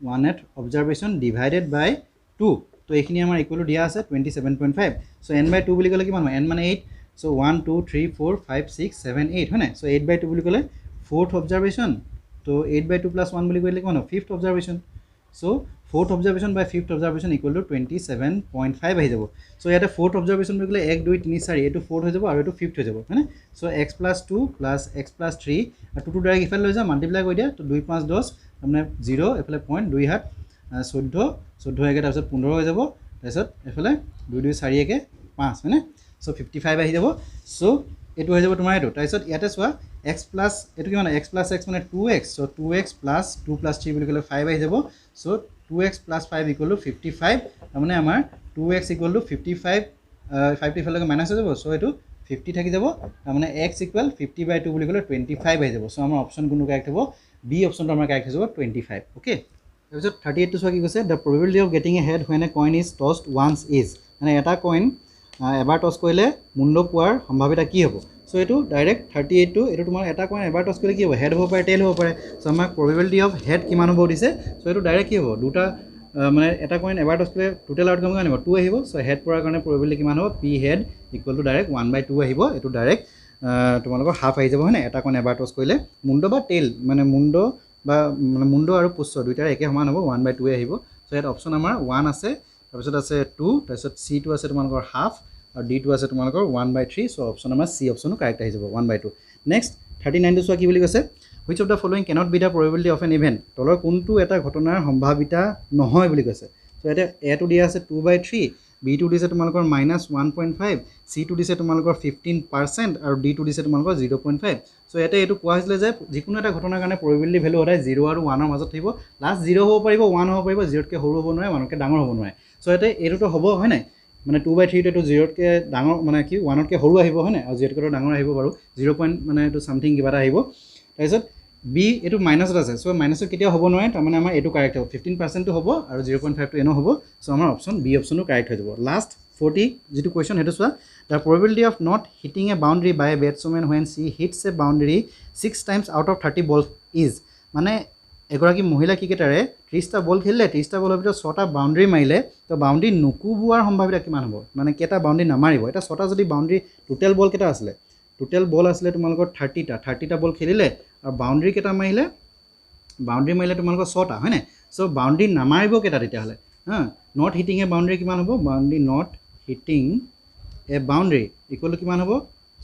1th observation divided by 2 তো এইখিনি আমাৰ ইকুৱেল দিয়া আছে 27.5 সো n by 2 বুলি ক'লে কিমান হয় n মানে 8 সো 1 2 3 4 5 6 7 8 হয় না সো 8 by 2 বুলি ক'লে 4th observation তো 8 by 2 plus 1 বুলি ক'লে কিমান হয় 5th observation so 4th observation by 5th observation equal to 27.5 আহি যাব সো ইয়াতে 4th observation বুলি ক'লে 1 2 3 4 এটো 4th হৈ যাব আৰু এটো 5th হৈ যাব হয় না সো x + 2 + x + 3 আৰু 2 ডাইৰেক্ট ইফালে লৈ যা মাল্টিপ্লাই কৰি দিয়া তো 2 5 10 মানে 0 এফালে পইণ্ট 2 হাত 14 একে তাৰপিছত 15 হৈ যাব তাৰপিছত এফালে 2 2 4 একে 5 হয় না সো 55 আহি যাব সো এটো হৈ যাব তোমাৰ এটো তাৰপিছত ইয়াতে চোৱা x plus এটো কি মানে x plus x মানে 2x so 2x plus 2 plus 3 বুলি ক'লে 5 আহি যাব so 2x plus 5 equal to 55 মানে আমাৰ 2x equal to 55 5 ইফালে মাইনাস হৈ যাব so এটো 50 থাকি যাব মানে x equal 50/2 বুলি ক'লে 25 আহি যাব so আমাৰ অপচন কোনটো কাৰেক্ট হ'ব b অপচনটো আমাৰ কাৰেক্ট হৈ যাব 25 ওকে তাৰপিছত 38 টো চোৱা কি কৈছে the probability of getting a head when a coin is tossed once is মানে এটা কইন এবাৰ টস কৰিলে মুণ্ড পোৱাৰ সম্ভাৱনা কি হ'ব সো এটো ডাইৰেক্ট 38 টো এটো তোমাৰ এটা কইন এবাৰ টস কৰিলে কি হ'ব হেড হ'ব পাৰে টেইল হ'ব পাৰে সো আমাৰ probability of head কিমান হ'ব দিছে সো এটো ডাইৰেক্ট কি হ'ব দুটা মানে এটা কইন এবাৰ টস কৰিলে টোটাল আউটকাম কিমান হ'ব 2 আহিব সো হেড পৰাৰ কাৰণে probability কিমান হ'ব p head equal to direct 1/2 আহিব এটো ডাইৰেক্ট তোমালোকৰ হাফ আহি যাব হয়নে এটা কইন এবাৰ টস কৰিলে মুণ্ড বা টেইল মানে মুণ্ড বা মানে মুণ্ড আৰু পুচ্ছ দুইটাৰ একে সমান হ'ব 1/2 আহিব সো ইয়াত অপচন আমাৰ 1 আছে তাৰপিছত আছে 2 তাৰপিছত c2 আছে তোমালোকৰ হাফ আৰু d2 আছে তোমালোকৰ 1/3 সো অপচন আমাৰ c অপচনো কাৰেক্ট আহি যাব 1/2 নেক্সট 39 টো চোৱা কি বুলি কৈছে which of the following cannot be the probability of an event তলৰ কোনটো এটা ঘটনাৰ সম্ভাৱিতা নহয় বুলি কৈছে সো এটা a টো দিয়া আছে 2/3 b2 দিছে তোমালোকৰ -1.5 c2 দিছে তোমালোকৰ 15% আৰু d2 দিছে তোমালোকৰ 0.5 সো এটা এটো কোৱা হৈছিল যে যিকোনো এটা ঘটনাৰ কাৰণে probability value সদায় 0 আৰু 1 ৰ মাজত থাকিব লাষ্ট 0 হ'ব পাৰিব 1 হ'ব পাৰিব 0 তকৈ সৰু হ'ব নোৱাৰে 1 তকৈ ডাঙৰ হ'ব নোৱাৰে সো এটা এটো হ'ব হয় নাই মানে 2/3 এইটো 0তকৈ ডাঙৰ মানে কি 1তকৈ সৰু আহিব হয়নে আৰু 0তকৈ ডাঙৰ আহিব বাৰু 0 পইণ্ট মানে এইটো চামথিং কিবা এটা আহিব তাৰপিছত বি এইটো মাইনাছত আছে চ' মাইনাছত কেতিয়াও হ'ব নোৱাৰে তাৰমানে আমাৰ এইটো কাৰেক্ট হ'ব 15%টো হ'ব আৰু 0.5টো এনেও হ'ব চ' আমাৰ অপশ্যন বি অপশ্যনটো কাৰেক্ট হৈ যাব লাষ্ট 40 যিটো কুৱেশ্যন সেইটো চোৱা the probability of not hitting a boundary by a batsmen when she hits a boundary 6 times out of 30 ball is মানে এগৰাকী মহিলা ক্ৰিকেটাৰে 30টা বল খেলিলে 30টা বলৰ ভিতৰত 6টা বাউণ্ডেৰী মাৰিলে তো বাউণ্ডেৰী নুকুবোৱাৰ সম্ভাৱিতা কিমান হ'ব মানে কেইটা বাউণ্ডেৰী নামাৰিব এটা 6টা যদি বাউণ্ডেৰী টোটেল বল কেইটা আছিলে টোটেল বল আছিলে তোমালোকৰ 30টা বল খেলিলে আৰু বাউণ্ডেৰী কেইটা মাৰিলে তোমালোকৰ 6টা হয়নে চ' বাউণ্ডেৰী নামাৰিব কেইটা তেতিয়াহ'লে নট হিটিং এ বাউণ্ডেৰী কিমান হ'ব boundary not hitting a boundary equal to কিমান হ'ব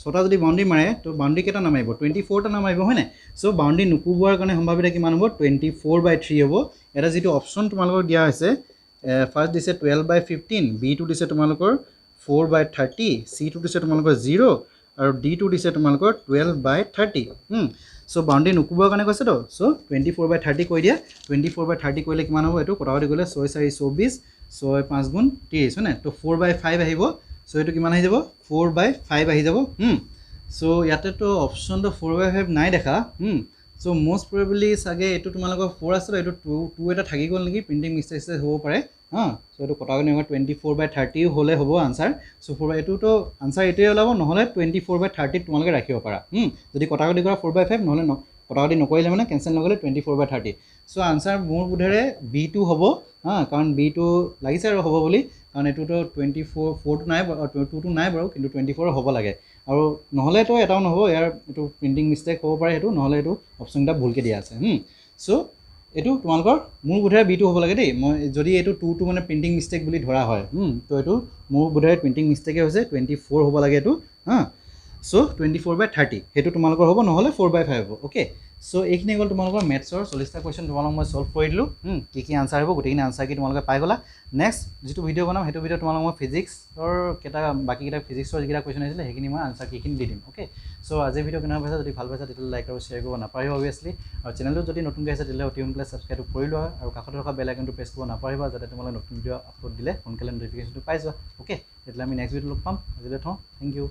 6টা যদি বাউণ্ডেৰী মাৰে তো বাউণ্ডেৰী কেইটা নামাৰিব 24টা নামাৰিব হয়নে চ' বাউণ্ডেৰী নুকুবোৱাৰ কাৰণে সম্ভাৱিতা কিমান হ'ব 24/3 হ'ব এটা যিটো অপশ্যন তোমালোকক দিয়া হৈছে ফাৰ্ষ্ট দিছে 12/15 বিটো দিছে তোমালোকৰ 4/30 চিটো দিছে তোমালোকৰ 0 আৰু ডিটো দিছে তোমালোকৰ 12/30 চ' বাউণ্ডেৰী নুকুবোৱাৰ কাৰণে কৈছে তো চ' 24/30 কৈ দিয়া 24/30 কৰিলে কিমান হ'ব এইটো কটাকটি কৰিলে 6 4 24 6 5 গুণ 30 হয়নে তো 4/5 আহিব চ' এইটো কিমান আহি যাব 4/5 আহি যাব চ' ইয়াতেতো অপশ্যনটো 4/5 নাই দেখা চ' মষ্ট প্ৰবেবলি চাগে এইটো তোমালোকৰ 4 আছিলে এইটো 2 এটা থাকি গ'ল নেকি প্ৰিণ্টিং মিষ্টেক হ'ব পাৰে চ' এইটো কটাকটি 24/30 হ'লে হ'ব আনচাৰ চ' 4 এইটোতো আনচাৰ এইটোৱে ওলাব নহ'লে 24/30 তোমালোকে ৰাখিব পাৰা যদি কটাকটি কৰা 4/5 নহ'লে কটাকটি নকৰিলে মানে কেঞ্চেল নকৰিলে 24/30 চ' আনচাৰ মোৰ বোধেৰে বিটো হ'ব কাৰণ বিটো লাগিছে আৰু হ'ব বুলি কাৰণ এইটোতো 4টো নাই 2টো নাই বাৰু কিন্তু 24 হ'ব লাগে আৰু নহ'লেতো এটাও নহ'ব ইয়াৰ এইটো প্ৰিণ্টিং মিষ্টেক হ'ব পাৰে সেইটো নহ'লে এইটো অপশ্যনটা ভুলকৈ দিয়া আছে চ' এইটো তোমালোকৰ মোৰ বোধেৰে বিটো হ'ব লাগে দেই মই যদি এইটো 2টো মানে প্ৰিণ্টিং মিষ্টেক বুলি ধৰা হয় তো এইটো মোৰ বোধেৰে প্ৰিণ্টিং মিষ্টেকে হৈছে 24 হ'ব লাগে এইটো চ' 24/30 সেইটো তোমালোকৰ হ'ব নহ'লে 4/5 হ'ব অ'কে চ' এইখিনি গ'ল তোমালোকৰ মেথছৰ 40টা কুৱেশ্যন তোমালোকক মই চল্ভ কৰি দিলোঁ কি আনচাৰ হ'ব গোটেইখিনি আনচাৰ কি তোমালোকে পাই গ'লা নেক্সট যিটো ভিডিঅ' বনাম সেইটো ভিডিঅ' তোমালোকক মই ফিজিক্সৰ বাকীকেইটা ফিজিক্সৰ যিকেইটা কুৱেশ্যন আহিছিলে সেইখিনি মই আনচাৰ কিখিনি দি দিম অ'কে চ' আজি ভিডিঅ' কেনেকুৱা পাইছা যদি ভাল পাইছা তেতিয়াহ'লে লাইক আৰু শ্বেয়াৰ কৰিব নাপাহৰিবা অভিয়াছলি আৰু চেনেলটো যদি নতুনকৈ আছে তেতিয়াহ'লে অতি সোনকালে ছাবস্ক্ৰাইব কৰি লোৱা আৰু কাষতে থকা বেল আইকনটো প্ৰেছ কৰিব নাপাহৰিবা যাতে তোমালোকে নতুন ভিডিঅ' আপলোড দিলে সোনকালে নটিফিকেশ্যনটো পাই যোৱা অ'কে তেতিয়াহ'লে আমি নেক্সট ভিডিঅ' লগ পাম আজিলৈ থওঁ থেংক ইউ